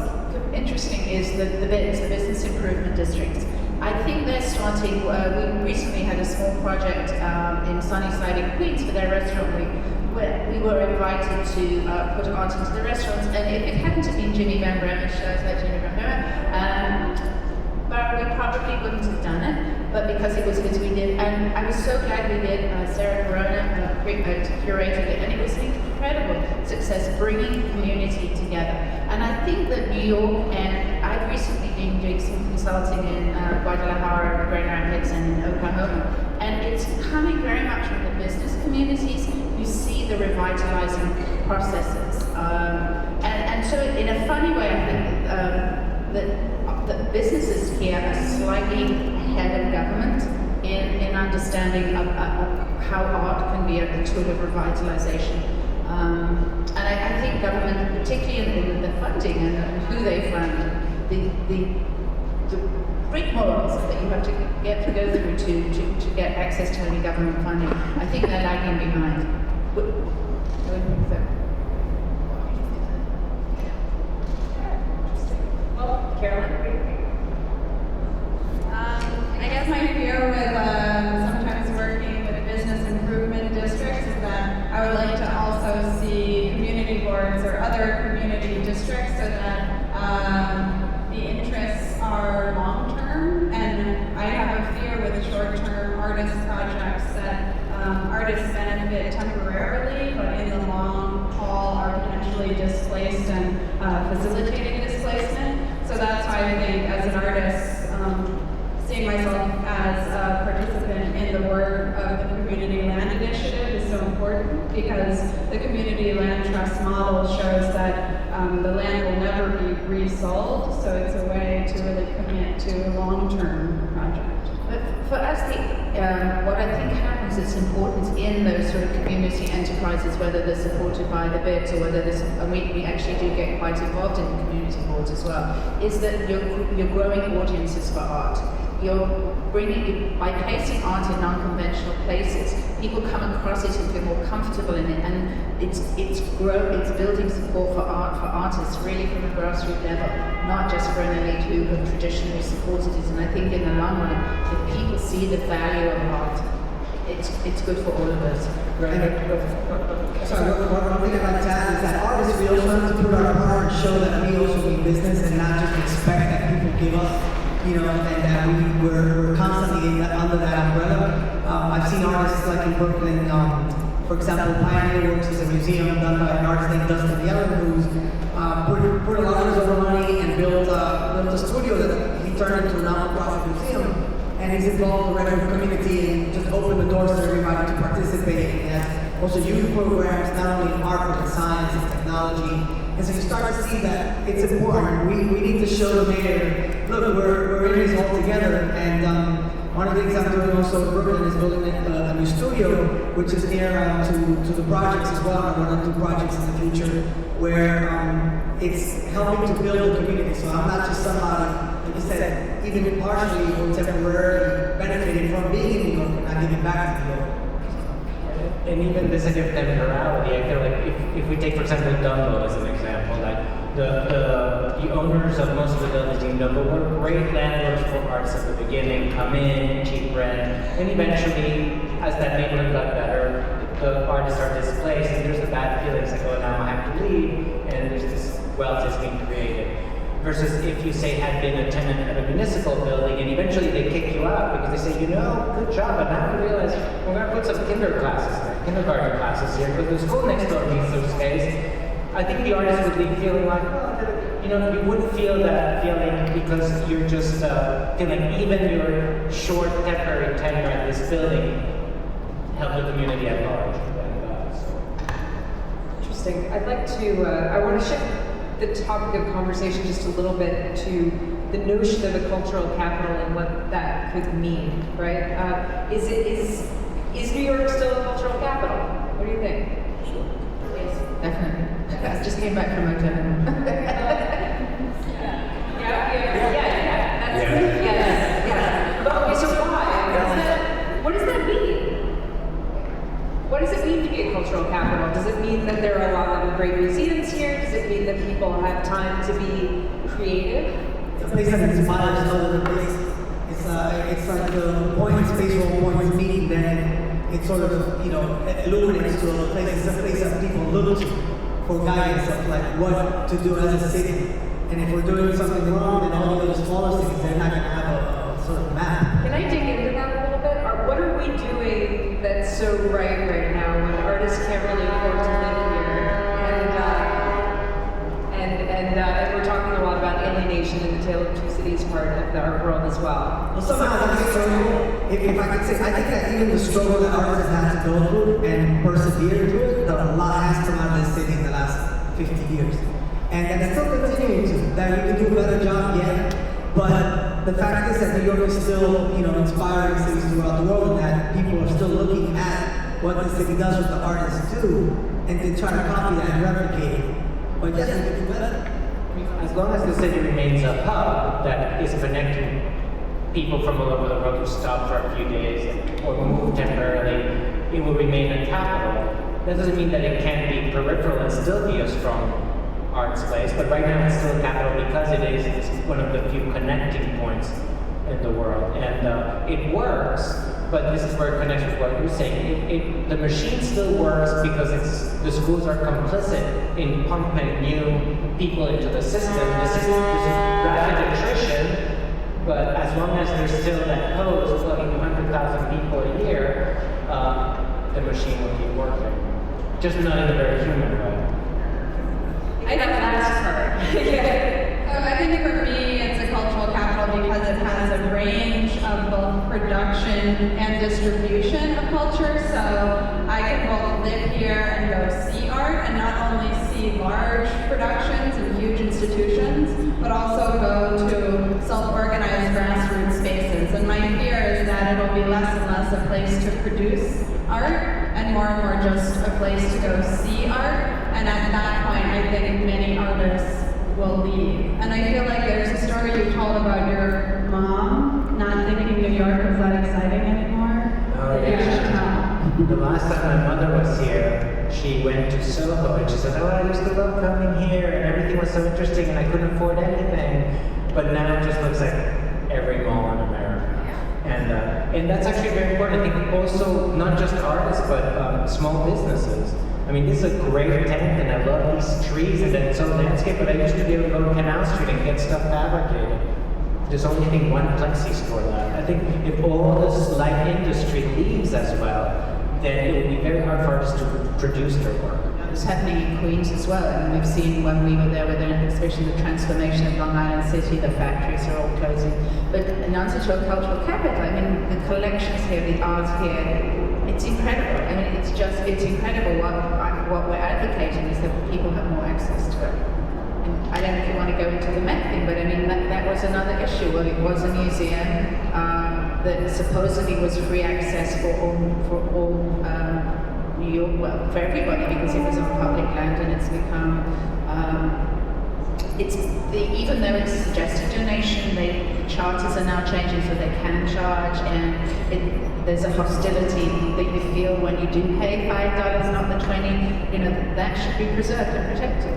interesting is the business improvement districts. I think they're starting, we recently had a small project in Sunnyside in Queens for their restaurant week, where we were invited to put art into the restaurants, and if it hadn't have been Jimmy Van Bremen, shows like Jimmy Van Bremen, but we probably wouldn't have done it, but because it was good, we did, and I was so glad we did. Sarah Corona curated it, and it was an incredible success, bringing community together. And I think that New York, and I've recently been doing some consulting in Guadalajara, Grand Rapids, and Oklahoma, and it's coming very much from the business communities who see the revitalizing processes. And so in a funny way, I think that businesses here are slightly ahead of government in understanding of how art can be a tool of revitalization. And I think government, particularly in the funding and who they fund, the rigmaroles that you have to go through to get access to any government funding, I think they're lagging behind. Do you think so? Well, Caroline, what do you think? I guess my fear with sometimes working with business improvement districts is that I would like to also see community boards or other community districts so that the interests are long-term, and I have a fear with the short-term artist projects that artists benefit temporarily, but in the long haul are potentially displaced and facilitating displacement. So that's why I think as an artist, seeing myself as a participant in the work of the Community Land Initiative is so important, because the Community Land Trust model shows that the land will never be resold, so it's a way to really commit to a long-term project. But for us, what I think happens, it's important in those sort of community enterprises, whether they're supported by the BIPs or whether there's, and we actually do get quite involved in the community boards as well, is that you're growing audiences for art. You're bringing, by placing art in non-conventional places, people come across it and feel more comfortable in it, and it's building support for artists really from a grassroots level, not just for an elite who have traditionally supported it. And I think in the long run, if people see the value of art, it's good for all of us. Sorry, one thing I'd like to add is that artists, we also have to put our part and show that we also mean business and not just expect that people give us, and that we're constantly under that umbrella. I've seen artists like in Brooklyn, for example, Panelists is a museum done by an artist named Dustin Yellen, who's put a lot of his own money and built a studio that he turned into a non-profit museum. And he's involved in the regular community and just opened the doors to everybody to participate. He has also youth programs, not only in art, but in science and technology. And so you start to see that it's important. We need to show the mayor, look, we're in this all together. And one of the things I'm doing also in Brooklyn is building a new studio, which is near to the projects as well. I want to do projects in the future where it's helping to build a community. So I'm not just somebody, like you said, even partially or temporarily benefiting from being in New York and not giving back to New York. And even this idea of temporality, I feel like if we take, for example, Dumbo as an example, like the owners of most of the buildings in Dumbo were great landlords for artists at the beginning, come in, cheap rent, and eventually, as that neighborhood got better, the artists are displaced, and there's the bad feelings like, oh, now I have to leave, and there's this wealth that's being created. Versus if you say had been a tenant at a municipal building and eventually they kick you out because they say, good job, but now we realize we're going to put some kindergarten classes here because the school next door needs some space. I think the artist would be feeling like, you wouldn't feel that feeling because you're just feeling even your short temporary tenure at this building help the community at large. Interesting. I'd like to, I want to shift the topic of conversation just a little bit to the notion of a cultural capital and what that could mean, right? Is New York still a cultural capital? What do you think? Yes, definitely. I just came back from Motown. Yeah. But okay, so why? What does that mean? What does it mean to be a cultural capital? Does it mean that there are a lot of great museums here? Does it mean that people have time to be creative? It's a place that inspires other places. It's like the point space where points meeting, then it sort of, illuminates to a place. It's a place that people look to for guidance of like what to do as a city. And if we're doing something wrong, then all the other smaller cities, they're not going to have a sort of map. Can I dig into that a little bit? What are we doing that's so right now when artists can't really afford to live here? And we're talking a lot about alienation in the Tale of Two Cities part of the art world as well. Well, somehow that struggle, if I could say, I think that even the struggle that artists have had to go through and persevere through it, that a lot has come out of this city in the last 50 years. And that's still continuing to, that we can do a better job yet. But the fact is that New York is still, inspiring cities throughout the world, and that people are still looking at what the city does, what the artists do, and they try to copy that and replicate it. But yes, we can do better. As long as the city remains a hub that is connecting people from all over the world who stop for a few days or move temporarily, it will remain a capital. That doesn't mean that it can't be peripheral and still be a strong arts place, but right now it's still a capital because it's one of the few connecting points in the world. And it works, but this is where it connects with what you're saying. The machine still works because the schools are complicit in pumping new people into the system. The system is rapid attrition, but as long as there's still that hose plugging 100,000 people a year, the machine will keep working. Just not in a very human way. I know last part. I think for me, it's a cultural capital because it has a range of both production and distribution of culture. So I can both live here and go see art, and not only see large productions and huge institutions, but also go to self-organized grassroots spaces. And my fear is that it'll be less and less a place to produce art, and more just a place to go see art. And at that point, I think many artists will leave. And I feel like there's a story you told about your mom not thinking New York was that exciting anymore. Oh, yeah. The last time my mother was here, she went to Soho and she said, I used to love coming here and everything was so interesting and I couldn't afford anything. But now it just looks like every mall in America. And that's actually very important. I think also not just artists, but small businesses. I mean, this is a great tent, and I love these trees, and it's so landscape, but I used to be able to go to Canal Street and get stuff fabricated. There's only, I think, one plexi store left. I think if all this light industry leaves as well, then it will be very hard for artists to produce their work. It's happening in Queens as well, and we've seen when we were there, especially the transformation of Long Island City, the factories are all closing. But in answer to a cultural capital, I mean, the collections here, the art here, it's incredible. I mean, it's incredible. What we're advocating is that people have more access to it. And I don't know if you want to go into the Met thing, but I mean, that was another issue. Well, it was a museum that supposedly was free access for all New York, well, for everybody, because it was on public land, and it's become, even though it's suggested donation, the charters are now changing so they can charge, and there's a hostility that you feel when you do pay $5, not the 20. That should be preserved and protected.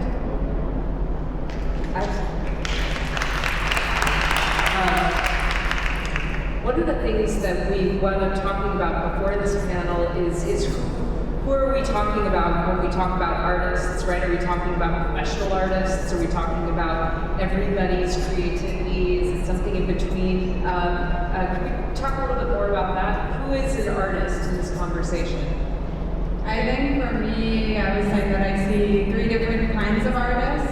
One of the things that we wound up talking about before this panel is who are we talking about when we talk about artists, right? Are we talking about professional artists? Are we talking about everybody's creativity? Is it something in between? Can we talk a little bit more about that? Who is an artist in this conversation? I think for me, I would say that I see 3 different kinds of artists.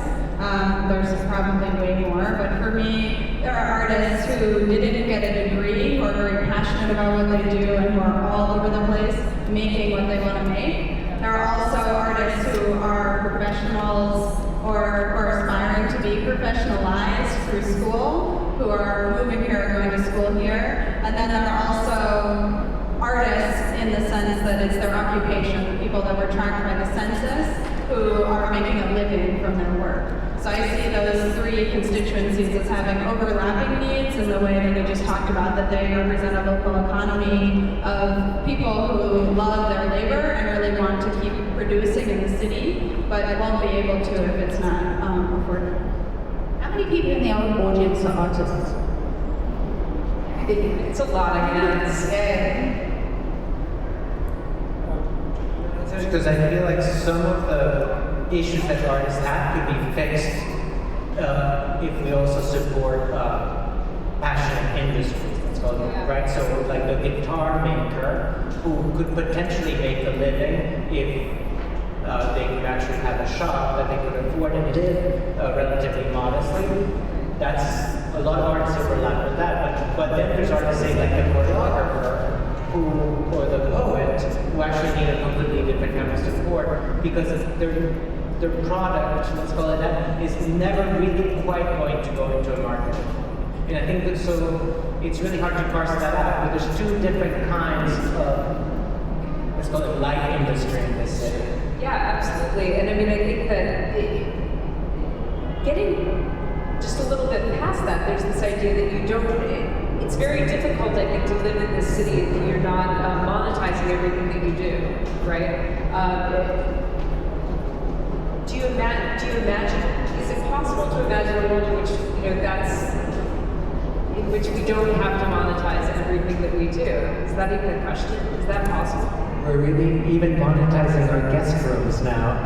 There's probably way more, but for me, there are artists who didn't get a degree or are very passionate about what they do and who are all over the place making what they want to make. There are also artists who are professionals or aspiring to be professionalized through school, who are moving here, going to school here, and then there are also artists in the sense that it's their occupation, the people that were tracked by the census, who are making a living from their work. So I see those three constituencies as having overlapping needs in the way that we just talked about, that they represent a local economy of people who love their labor and really want to keep producing in the city, but won't be able to if it's not affordable. How many people in the audience are artists? It's a lot of hands. Yeah. Because I feel like some of the issues that artists have could be fixed if we also support passionate industries, let's call it, right? So like the guitar maker who could potentially make a living if they could actually have a shop that they could afford and live relatively modestly. That's a lot of artists overlap with that, but then there's artists say like the choreographer or the poet who actually need a completely different kind of support because their product, let's call it that, is never really quite going to go into a market. And I think that so it's really hard to parse that out, but there's two different kinds of, let's call it light industry in this city. Yeah, absolutely. And I mean, I think that getting just a little bit past that, there's this idea that you don't, it's very difficult, I think, to live in this city if you're not monetizing everything that you do, right? Do you imagine, is it possible to imagine a world in which, in which we don't have to monetize everything that we do? Is that even a question? Is that possible? We're really even monetizing our guest rooms now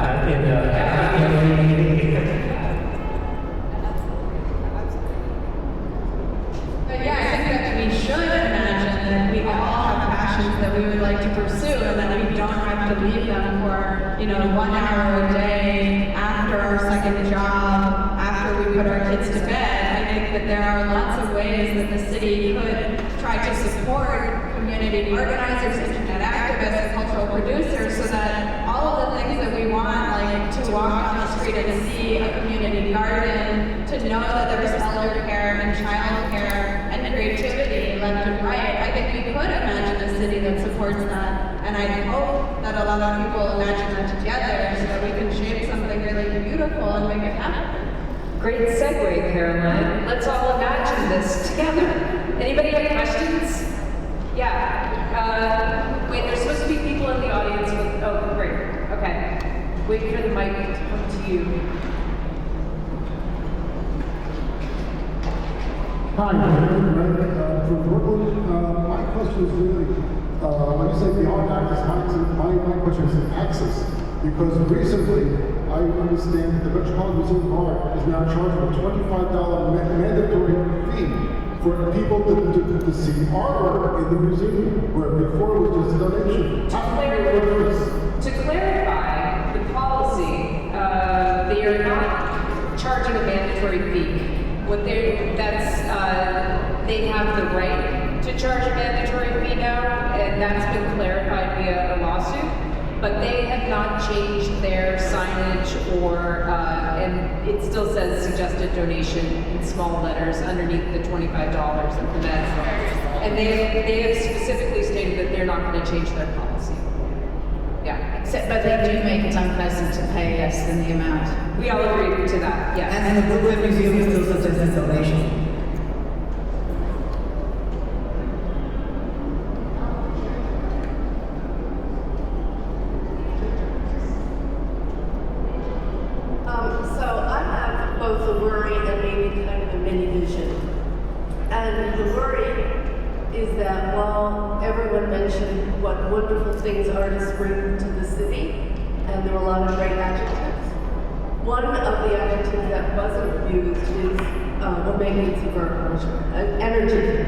Yeah, I think that we should imagine that we all have passions that we would like to pursue and that we don't have to leave them for, 1 hour a day after our second job, after we put our kids to bed. I think that there are lots of ways that the city could try to support community organizers, internet activists, and cultural producers so that all of the things that we want, like to walk down the street and see a community garden, to know that there's elder care and child care and creativity left and right. I think we could imagine a city that supports that. And I hope that a lot of people imagine that together so that we can shape something really beautiful and make it happen. Great segue, Caroline. Let's all imagine this together. Anybody have questions? Yeah. Wait, there's supposed to be people in the audience with, oh, great. Okay. Wait for the mic to come to you. Hi, I'm from Brooklyn. My question is really, when you say beyond access, my question is access. Because recently, I understand that the Metropolitan Museum of Art is now charging a $25 mandatory fee for people to see artwork in the museum, where before it was just a donation. To clarify the policy, they are not charging a mandatory fee. They have the right to charge a mandatory fee now, and that's been clarified via a lawsuit. But they have not changed their signage and it still says suggested donation in small letters underneath the $25 and for that. And they have specifically stated that they're not going to change their policy. Yeah. Except, but they do make it unpleasant to pay less than the amount. We all agree to that, yes. And the Brooklyn Museum still suggests a donation. So I have both a worry and maybe kind of a mini vision. And the worry is that while everyone mentioned what wonderful things artists bring to the city, and there were a lot of great adjectives, one of the adjectives that wasn't used is, or maybe it's a verb, energy.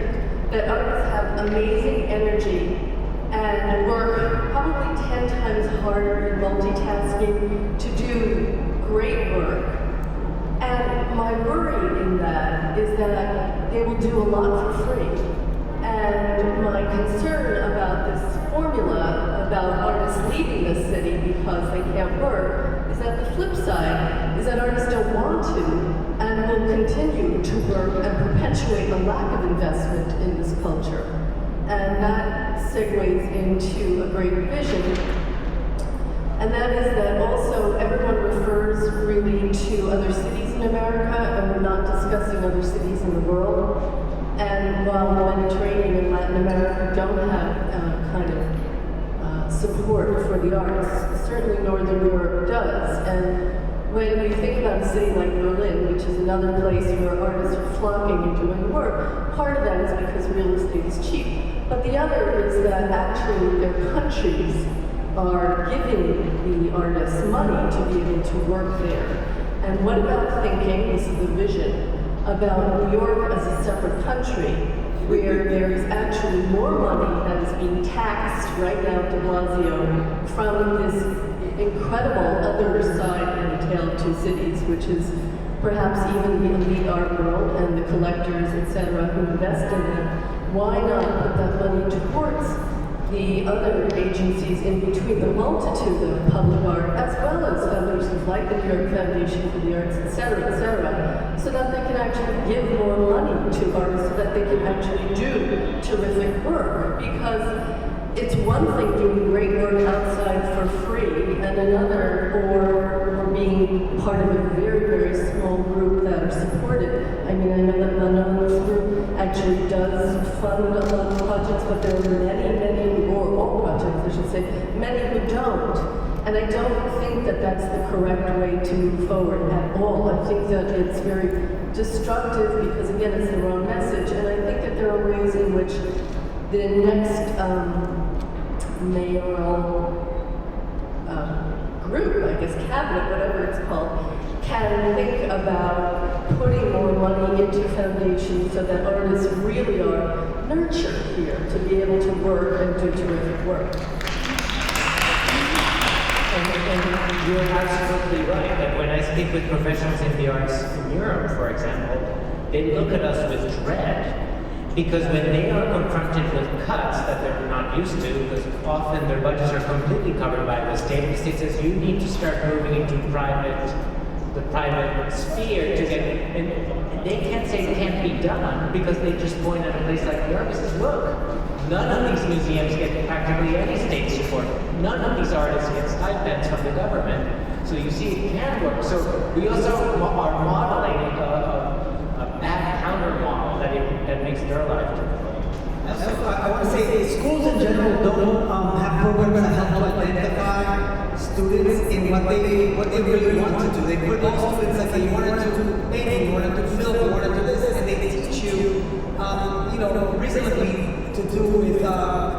That artists have amazing energy and work probably 10 times harder in multitasking to do great work. And my worry in that is that they will do a lot for free. And my concern about this formula about artists leaving the city because they can't work is that the flip side is that artists don't want to and will continue to work and perpetuate a lack of investment in this culture. And that segues into a greater vision. And that is that also everyone refers really to other cities in America, and we're not discussing other cities in the world. And while the Mediterranean and Latin America don't have kind of support for the arts, certainly Northern Europe does. And when we think about a city like Berlin, which is another place where artists are flocking and doing work, part of that is because real estate is cheap. But the other is that actually their countries are giving the artists money to be able to work there. And what about thinking, this is the vision, about New York as a separate country, where there is actually more money that is being taxed right now, de Blasio, from this incredible other side of the tale of two cities, which is perhaps even the elite art world and the collectors, etc., who invest in it. Why not put that money towards the other agencies in between, the multitude of public art, as well as foundations like the New York Foundation for the Arts, etc., so that they can actually give more money to artists, so that they can actually do terrific work. Because it's one thing doing great work outside for free, and another, or being part of a very, very small group that are supported. I mean, I know that Manon's group actually does fund a lot of projects, but there are many, or all projects, I should say, many who don't. And I don't think that that's the correct way to move forward at all. I think that it's very destructive because, again, it's the wrong message. And I think that there are ways in which the next mayoral group, I guess cabinet, whatever it's called, can think about putting more money into foundations so that artists really are nurtured here to be able to work and do terrific work. And you're absolutely right that when I speak with professionals in the arts in Europe, for example, they look at us with dread. Because when they are confronted with cuts that they're not used to, because often their budgets are completely covered by the state says you need to start moving into the private sphere to get, and they can't say it can't be done because they just point at a place like the Arts and says, look, none of these museums get practically any state support. None of these artists get stipends from the government. So you see it can work. So we also are modeling a bad counter model that makes their life difficult. I want to say schools in general don't have programs that help to identify students in what they really want to do. They put all students like, you want to do painting, you want to do film, you want to do this, and they teach you, reasonably to do with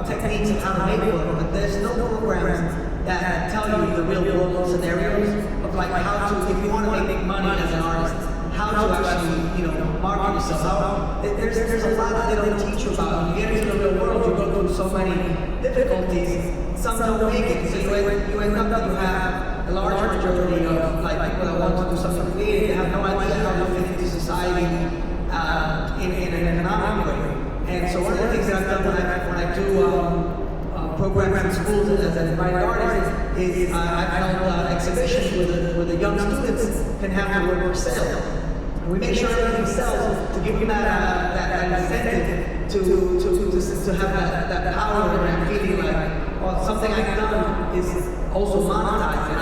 techniques of how to make work, but there's no programs that tell you the real world scenarios of like how to, if you want to make money as an artist, how to actually, market yourself. There's a lot that they don't teach you about. You get into the real world, you go through so many difficulties. Some don't make it, so you end up that you have a large majority of like people that want to do something creative. They have no idea how to fit into society in an economic way. And so one of the things that I've done when I do programs in schools as an invited artist is I've held exhibitions where the young students can have their work sale. We make sure everything sells to give them that incentive to have that power and feeling like, well, something I've done is also monetized. And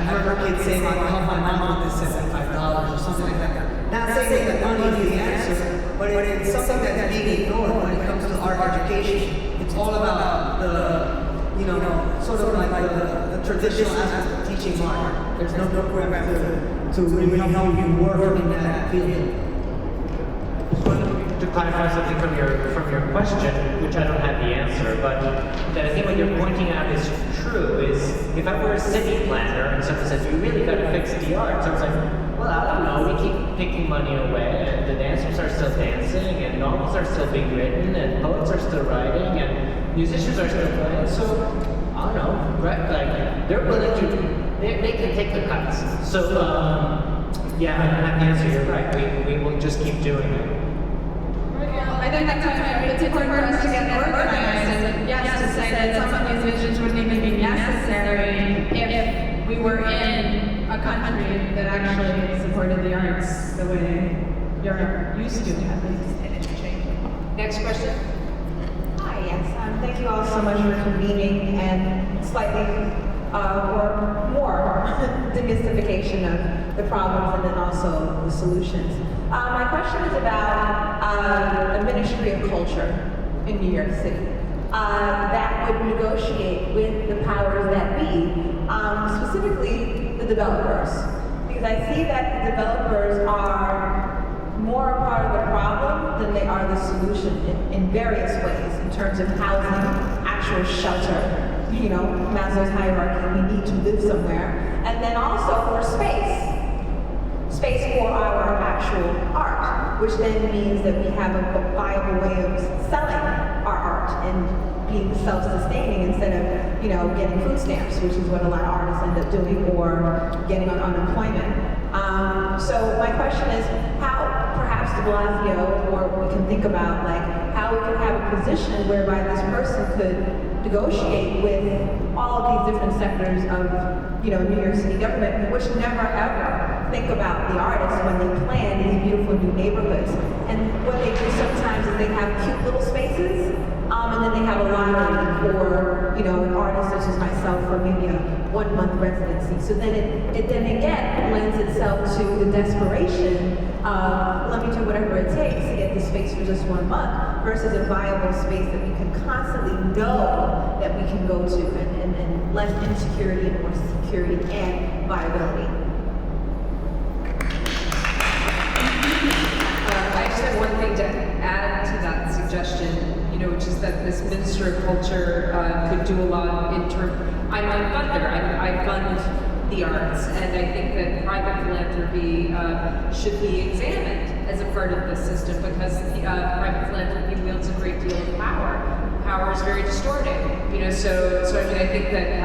I've heard kids saying, I can help my mom with this $75 or something like that. Not saying that money is the answer, but it's something that's being ignored when it comes to art education. It's all about the, sort of like the traditional aspect of teaching art. There's no program to really help you work in that field. To clarify something from your question, which I don't have the answer, but that I think what you're pointing out is true, is if I were a city planner and someone says, you really got to fix the arts, I was like, well, I don't know, we keep taking money away, and the dancers are still dancing, and novels are still being written, and poets are still writing, and musicians are still playing, so, I don't know, right, like, they're willing to, they can take the cuts. So, yeah, I don't have the answer, you're right, we will just keep doing it. I think that's why it's important for us to get organized and yes, to say that some of these visions wouldn't even be necessary if we were in a a country that actually supported the arts the way Europe used to, at least, and it's changing. Next question. Hi, yes. Thank you all so much for convening and slightly or more demystification of the problems and then also the solutions. My question is about the Ministry of Culture in New York City that would negotiate with the powers that be, specifically the developers. Because I see that the developers are more a part of the problem than they are the solution in various ways, in terms of housing, actual shelter, you know, Maslow's hierarchy, we need to live somewhere, and then also for space for our actual art, which then means that we have a viable way of selling our art and being self-sustaining instead of, you know, getting food stamps, which is what a lot of artists end up doing, or getting on unemployment. So my question is, how perhaps de Blasio, or we can think about like how we could have a position whereby this person could negotiate with all of these different sectors of, you know, New York City government, which never ever think about the artists when they plan these beautiful new neighborhoods. And what they do sometimes is they have cute little spaces, and then they have a lottery for, you know, an artist such as myself for maybe a 1 month residency. So then it then again lends itself to the desperation of, let me do whatever it takes to get the space for just 1 month, versus a viable space that we can constantly know that we can go to, and less insecurity and more security and viability. I just have one thing to add to that suggestion, you know, which is that this Minister of Culture could do a lot in terms. I'm a funder. I fund the arts, and I think that private philanthropy should be examined as a part of the system, because private philanthropy wields a great deal of power. Power is very distorted, you know. So I mean, I think that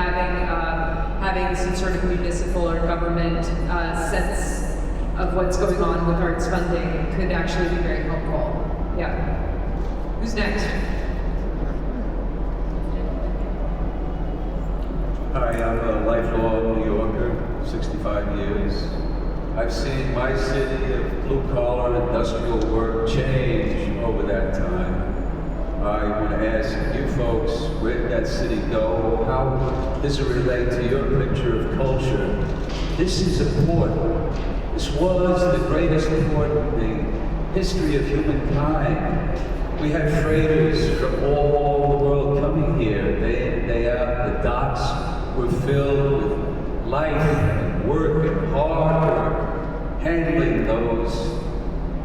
having some sort of municipal or government sense of what's going on with arts funding could actually be very helpful. Yeah. Who's next? Hi, I'm a lifelong New Yorker, 65 years. I've seen my city of blue-collar industrial work change over that time. I want to ask you folks, where did that city go? How does it relate to your picture of culture? This is a port. This was the greatest port in the history of humankind. We had freighters from all the world coming here, day in, day out. The docks were filled with life and work and hard work, handling those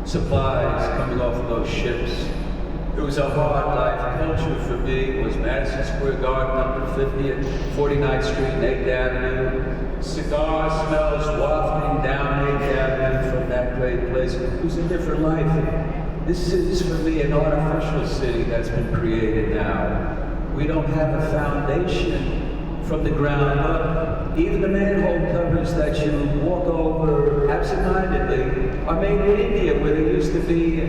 supplies coming off of those ships. It was a hard life. Culture for me was Madison Square Garden, number 50 at 49th Street and 8th Avenue. Cigar smells wafting down 8th Avenue from that great place. It was a different life. This is, for me, an artificial city that's been created now. We don't have a foundation from the ground up. Even the manhole covers that you walk over absentmindedly are made in India, where they used to be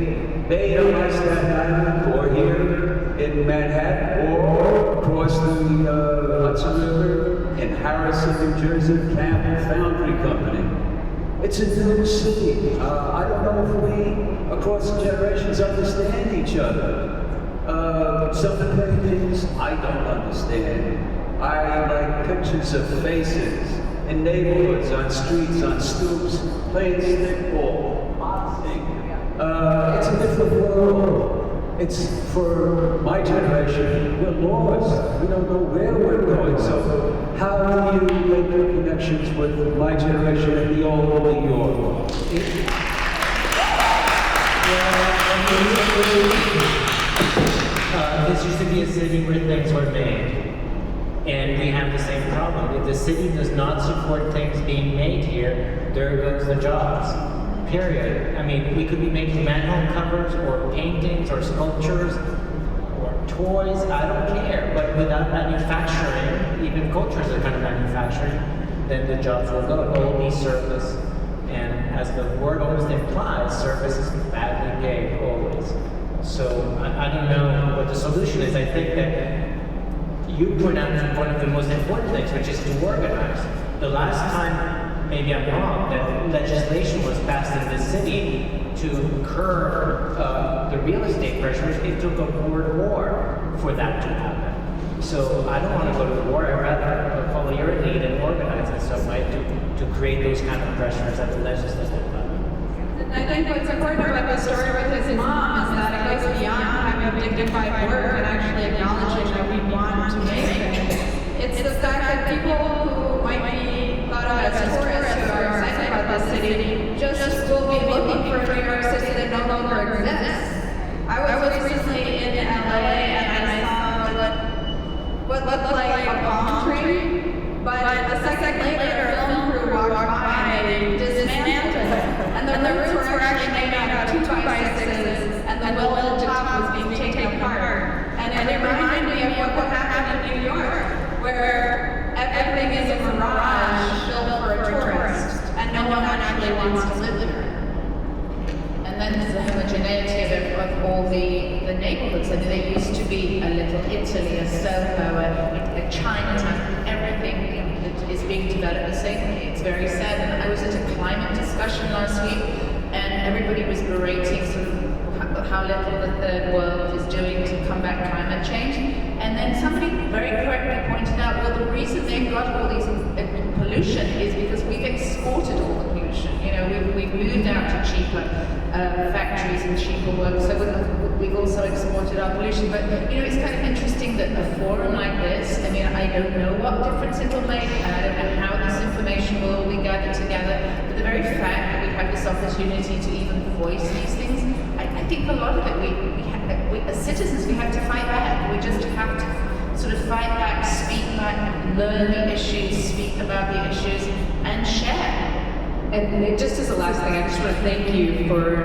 made on Staten Island, or here in Manhattan, or across the Hudson River in Harrison, New Jersey, Campbell Foundry Company. It's a new city. I don't know if we, across generations, understand each other. Some of the things I don't understand. I like pictures of faces in neighborhoods, on streets, on stoops, playing stickball, boxing. It's a different world. It's for my generation, we're lost. We don't know where we're going. So how do you make connections with my generation in the old New York? This used to be a city where things were made. And we have the same problem. If the city does not support things being made here, there goes the jobs. Period. I mean, we could be making manhole covers or paintings or sculptures or toys, I don't care. But without manufacturing, even culture is a kind of manufacturing, then the jobs will go. It will be service. And as the word almost implies, service is badly paid always. So I don't know what the solution is. I think that you put out one of the most important things, which is to organize. The last time maybe I'm wrong, that legislation was passed in this city to curb the real estate pressures. It took a word war for that to happen. So I don't want to go to war. I'd rather follow your lead and organize in some way to create those kind of pressures at the legislative level. And I think what's important about the story with his mom is that it goes beyond having dignified work and actually acknowledging that we want to make it. It's the fact that people who might be thought of as tourists who are excited about this city just will be looking for a New York City that no longer exists. I was recently in LA and I saw what looked like a palm tree, but a second later, a film crew walked by and they dismantled it. And the roots were actually made out of 2x6s, and the willow top was being taken apart. And it reminded me of what would happen in New York, where everything is a mirage built for a tourist, and no one actually wants to live there. And then there's the homogeneity of all the neighborhoods. And there used to be a little Italy, a Soho, a Chinatown. Everything is being developed the same way. It's very sad. And I was at a climate discussion last week, and everybody was berating sort of how little the third world is doing to combat climate change. And then somebody very correctly pointed out, well, the reason they've got all these pollution is because we've exported all the pollution. You know, we've moved out to cheaper factories and cheaper work, so we've also exported our pollution. But, you know, it's kind of interesting that a forum like this, I mean, I don't know what difference it will make, I don't know how this information will all be gathered together, but the very fact that we have this opportunity to even voice these things, I think a lot of it, we as citizens, we have to fight back. We just have to sort of fight back, speak back, learn the issues, speak about the issues, and share. And just as a last thing, I just want to thank you for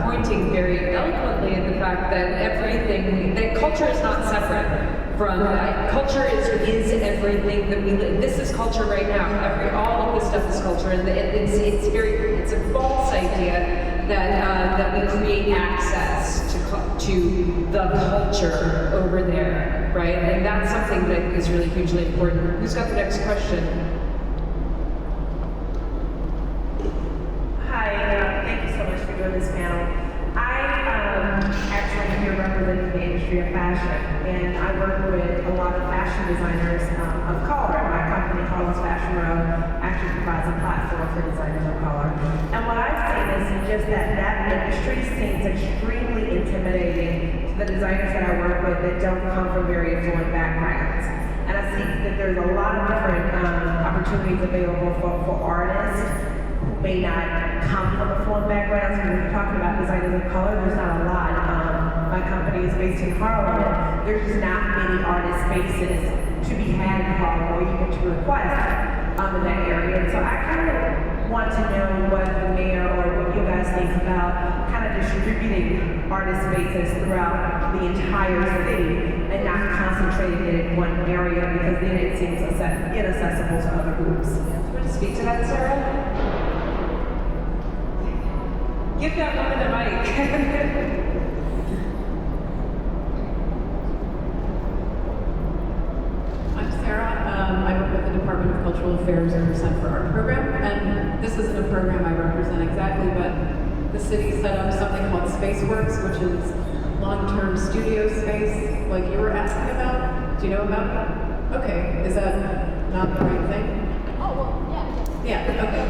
pointing very eloquently at the fact that culture is not separate from that. Culture is everything that we live. This is culture right now. All of this stuff is culture, and it's a false idea that we create access to the culture over there, right? And that's something that is really hugely important. Who's got the next question? Thank you so much for doing this panel. I actually am here representing the industry of fashion, and I work with a lot of fashion designers of color. My company, Harlem's Fashion Row, actually provides a platform for designers of color. And what I've seen is just that industry seems extremely intimidating to the designers that I work with that don't come from very affluent backgrounds. And I see that there's a lot of different opportunities available for artists who may not come from affluent backgrounds. When we're talking about designers of color, there's not a lot. My company is based in Harlem, and there's just not many artist spaces to be had in Harlem or even to request in that area. And so I kind of want to know what the mayor or what you guys think about kind of distributing artist spaces throughout the entire city and not concentrating it in one area, because then it seems inaccessible to other groups. Want to speak to that, Sarah? Give that woman a mic. I'm Sarah. I work with the Department of Cultural Affairs and Center for Art program, and this isn't a program I represent exactly, but the city set up something called SpaceWorks, which is long-term studio space, like you were asking about. Do you know about that? Okay, is that not the right thing? Oh, well, yeah. Yeah, okay.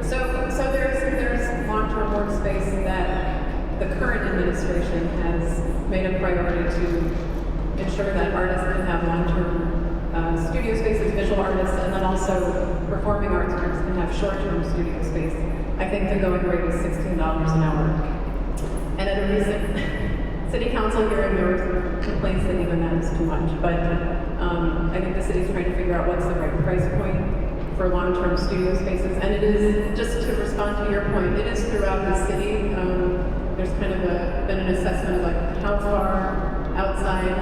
So there's long-term workspace that the current administration has made a priority to ensure that artists can have long-term studio spaces, visual artists, and then also performing arts groups can have short-term studio space. I think the going rate is $16 an hour. And at a recent city council hearing, there were complaints that even that is too much. But I think the city's trying to figure out what's the right price point for long-term studio spaces. And it is, just to respond to your point, it is throughout the city. There's kind of been an assessment of like how far outside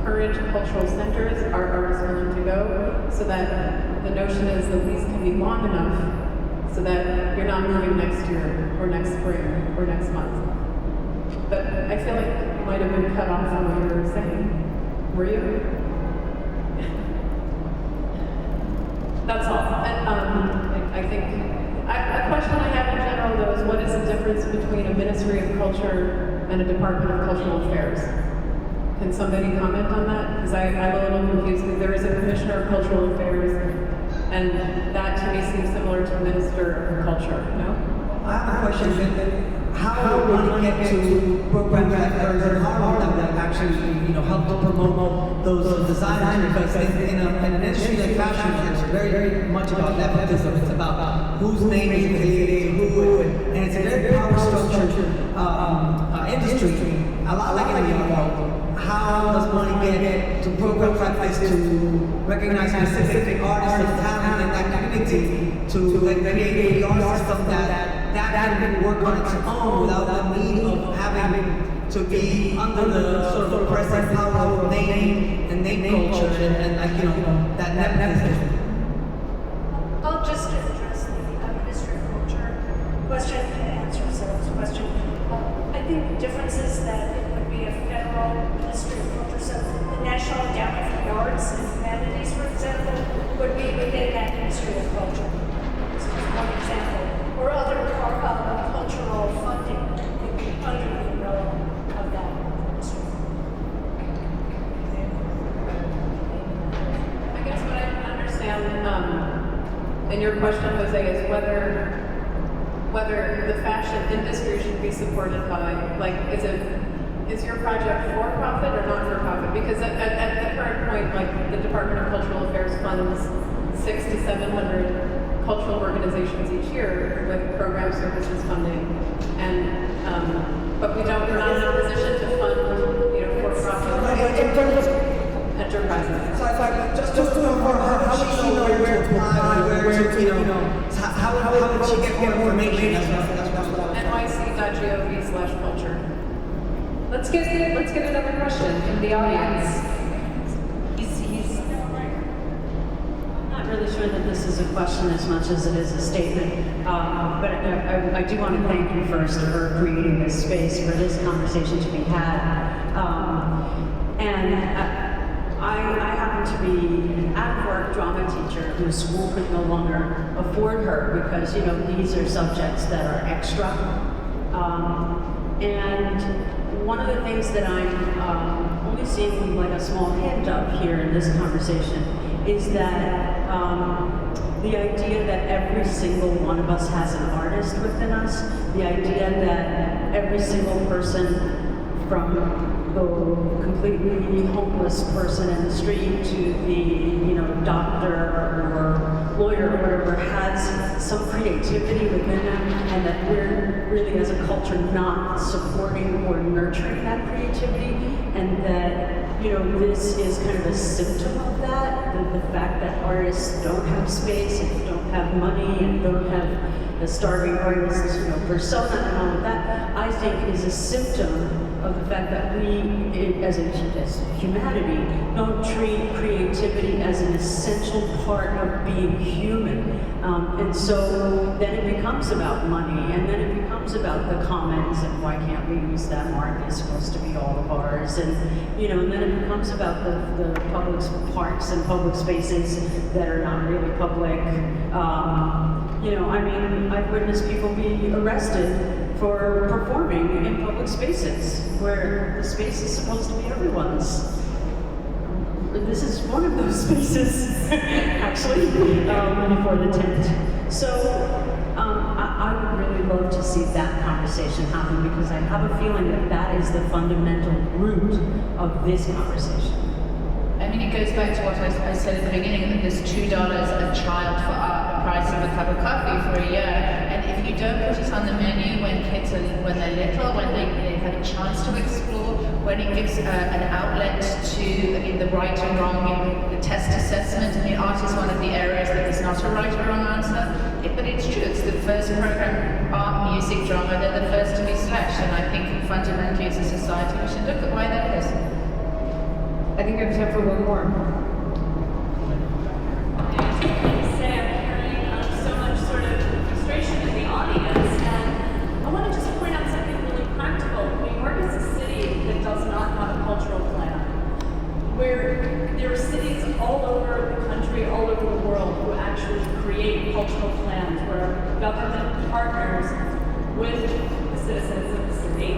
current cultural centers are artists willing to go, so that the notion is that these can be long enough so that you're not moving next year or next spring or next month. But I feel like you might have been cut off on what you were saying. Were you? That's all. And A question I have in general, though, is what is the difference between a Ministry of Culture and a Department of Cultural Affairs? Can somebody comment on that? Because I'm a little confused, because there is a Commissioner of Cultural Affairs, and that to me seems similar to a Minister of Culture, no? I have a question. How do we get to programs like Harlem that actually, help to promote those designers? Because in an industry like fashion, it's very, very much about nepotism. It's about whose name is affiliated to who, and it's a very power structured industry. A lot like in the art. How does money get to programs like this to recognize specific artists and talent in that community to create a art system that can work on its own without the need of having to be under the sort of oppressive power of name and name culture and that nepotism? I'll just address the Ministry of Culture question and answer Sarah's question. I think the difference is that it would be a federal Ministry of Culture, so the National Endowment for the Arts and Humanities, for example, would be within that Ministry of Culture. This is one example. Or other cultural funding would be under the umbrella of that ministry. I guess what I don't understand in your question, Jose, is whether the fashion industry should be supported by, is your project for profit or not for profit? Because at the current point, the Department of Cultural Affairs funds 600 to 700 cultural organizations each year with program services funding, and but we're not in a position to fund, for-profit enterprises. So just to know how would she know where to apply, how would she get more information? nyc.gov/culture. Let's get another question from the audience. I'm not really sure that this is a question as much as it is a statement, but I do want to thank you first for creating this space for this conversation to be had. I happen to be an out-of-work drama teacher whose school could no longer afford her because, these are subjects that are extra. And one of the things that I'm only seeing like a small hint of here in this conversation is that the idea that every single one of us has an artist within us, the idea that every single person from the completely homeless person in the street to the doctor or lawyer or whatever has some creativity within them, and that we're really as a culture not supporting or nurturing that creativity, and that this is kind of a symptom of that, the fact that artists don't have space and don't have money and don't have the starving artist persona and all of that, I think is a symptom of the fact that we, as humanity, don't treat creativity as an essential part of being human. And so then it becomes about money, and then it becomes about the commons, and why can't we use that mark? It's supposed to be all of ours. And and then it becomes about the public parks and public spaces that are not really public. I've witnessed people be arrested for performing in public spaces where the space is supposed to be everyone's. This is one of those spaces, actually, before the tent. So I would really love to see that conversation happen because I have a feeling that that is the fundamental root of this conversation. It goes back to what I said at the beginning, that there's $2 a child for art, the price of a cup of coffee for a year. And if you don't put it on the menu when kids are, when they're little, when they have a chance to explore, when it gives an outlet to the right and wrong, the test assessment, and the art is one of the areas that is not a right or wrong answer. But it's true, it's the first program, art, music, drama, they're the first to be slashed. And I think fundamentally as a society we should look at why that is. I think we have time for one more. So much sort of frustration in the audience, and I want to just point out something really practical. New York is a city that does not have a cultural plan, where there are cities all over the country, all over the world, who actually create cultural plans, where government partners with the citizens of the city,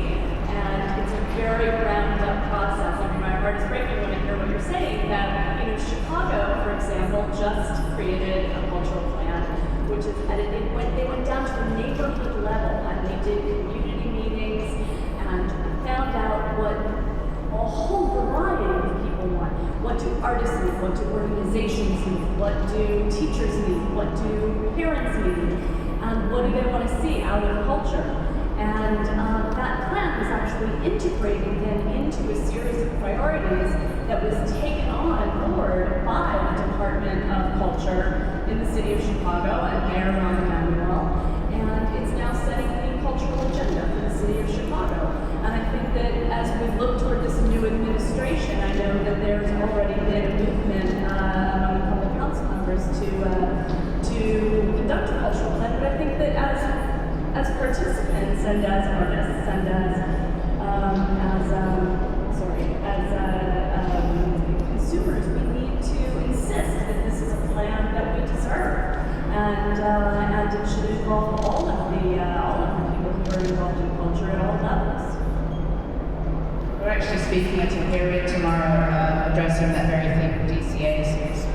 and it's a very ground-up process. I mean, my heart is breaking when I hear what you're saying, that, you know, Chicago, for example, just created a cultural plan, which is, and they went down to the neighborhood level, and they did community meetings, and found out what a whole variety of people want. What do artists need? What do organizations need? What do teachers need? What do parents need? And what do they want to see out of culture? And that plan was actually integrated then into a series of priorities that was taken on board by the Department of Culture in the city of Chicago and Mayor Manon. And it's now setting the cultural agenda for the city of Chicago. And I think that as we look toward this new administration, I know that there's already been a movement among the public council members to conduct a cultural plan. But I think that as participants and as artists and consumers, we need to insist that this is a plan that we deserve, and it should involve all of the people who are involved in culture at all levels. We're actually speaking at a hearing tomorrow addressing that very thing. DCA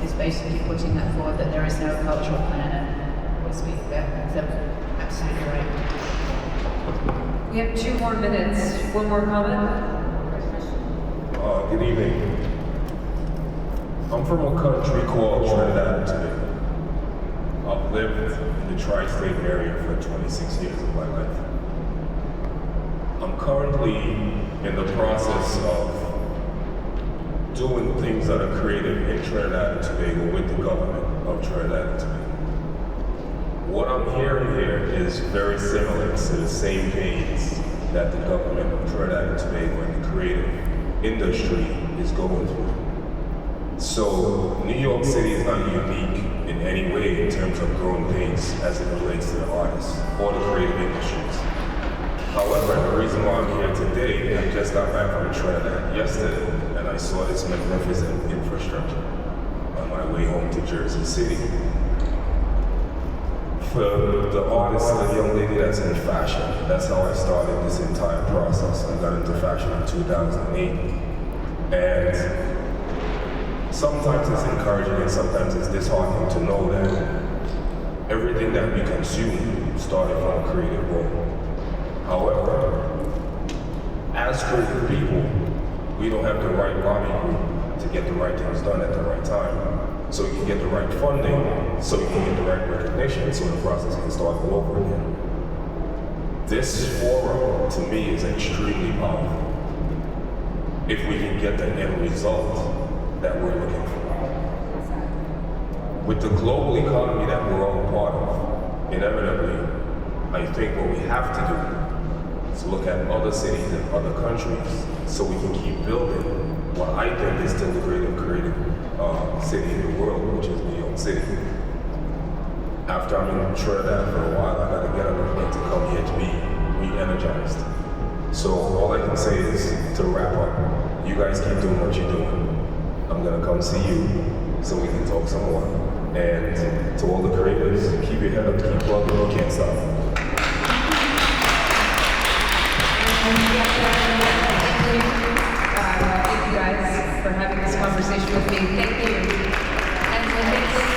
is basically putting that forward, that there is no cultural plan, and we'll speak there. So, absolutely right. We have 2 more minutes. One more comment? Good evening. I'm from a country called Trinidad and Tobago. I've lived in the tri-state area for 26 years of my life. I'm currently in the process of doing things that are creative in Trinidad and Tobago with the government of Trinidad and Tobago. What I'm hearing here is very similar to the same pains that the government of Trinidad and Tobago and the creative industry is going through. So New York City is not unique in any way in terms of growing pains as it relates to the artists or the creative industries. However, the reason why I'm here today, I just got back from Trinidad yesterday, and I saw this magnificent infrastructure on my way home to Jersey City. For the artist, the young lady that's in fashion, that's how I started this entire process. I got into fashion in 2008. And sometimes it's encouraging and sometimes it's disheartening to know that everything that we consume started from a creative role. However, as creative people, we don't have the right lobby group to get the right things done at the right time. So you can get the right funding, so you can get the right recognition, so the process can start all over again. This forum, to me, is extremely powerful. If we can get the end result that we're looking for. With the global economy that we're all a part of, inevitably, I think what we have to do is look at other cities and other countries so we can keep building what I think is still the creative city in the world, which is New York City. After I'm in Trinidad for a while, I gotta get on the plane to come here to be re-energized. So all I can say is, to wrap up, you guys keep doing what you're doing. I'm gonna come see you so we can talk some more. And to all the creators, keep your head up, keep plugging, you can't stop. Thank you guys for having this conversation with me. Thank you. And thank you.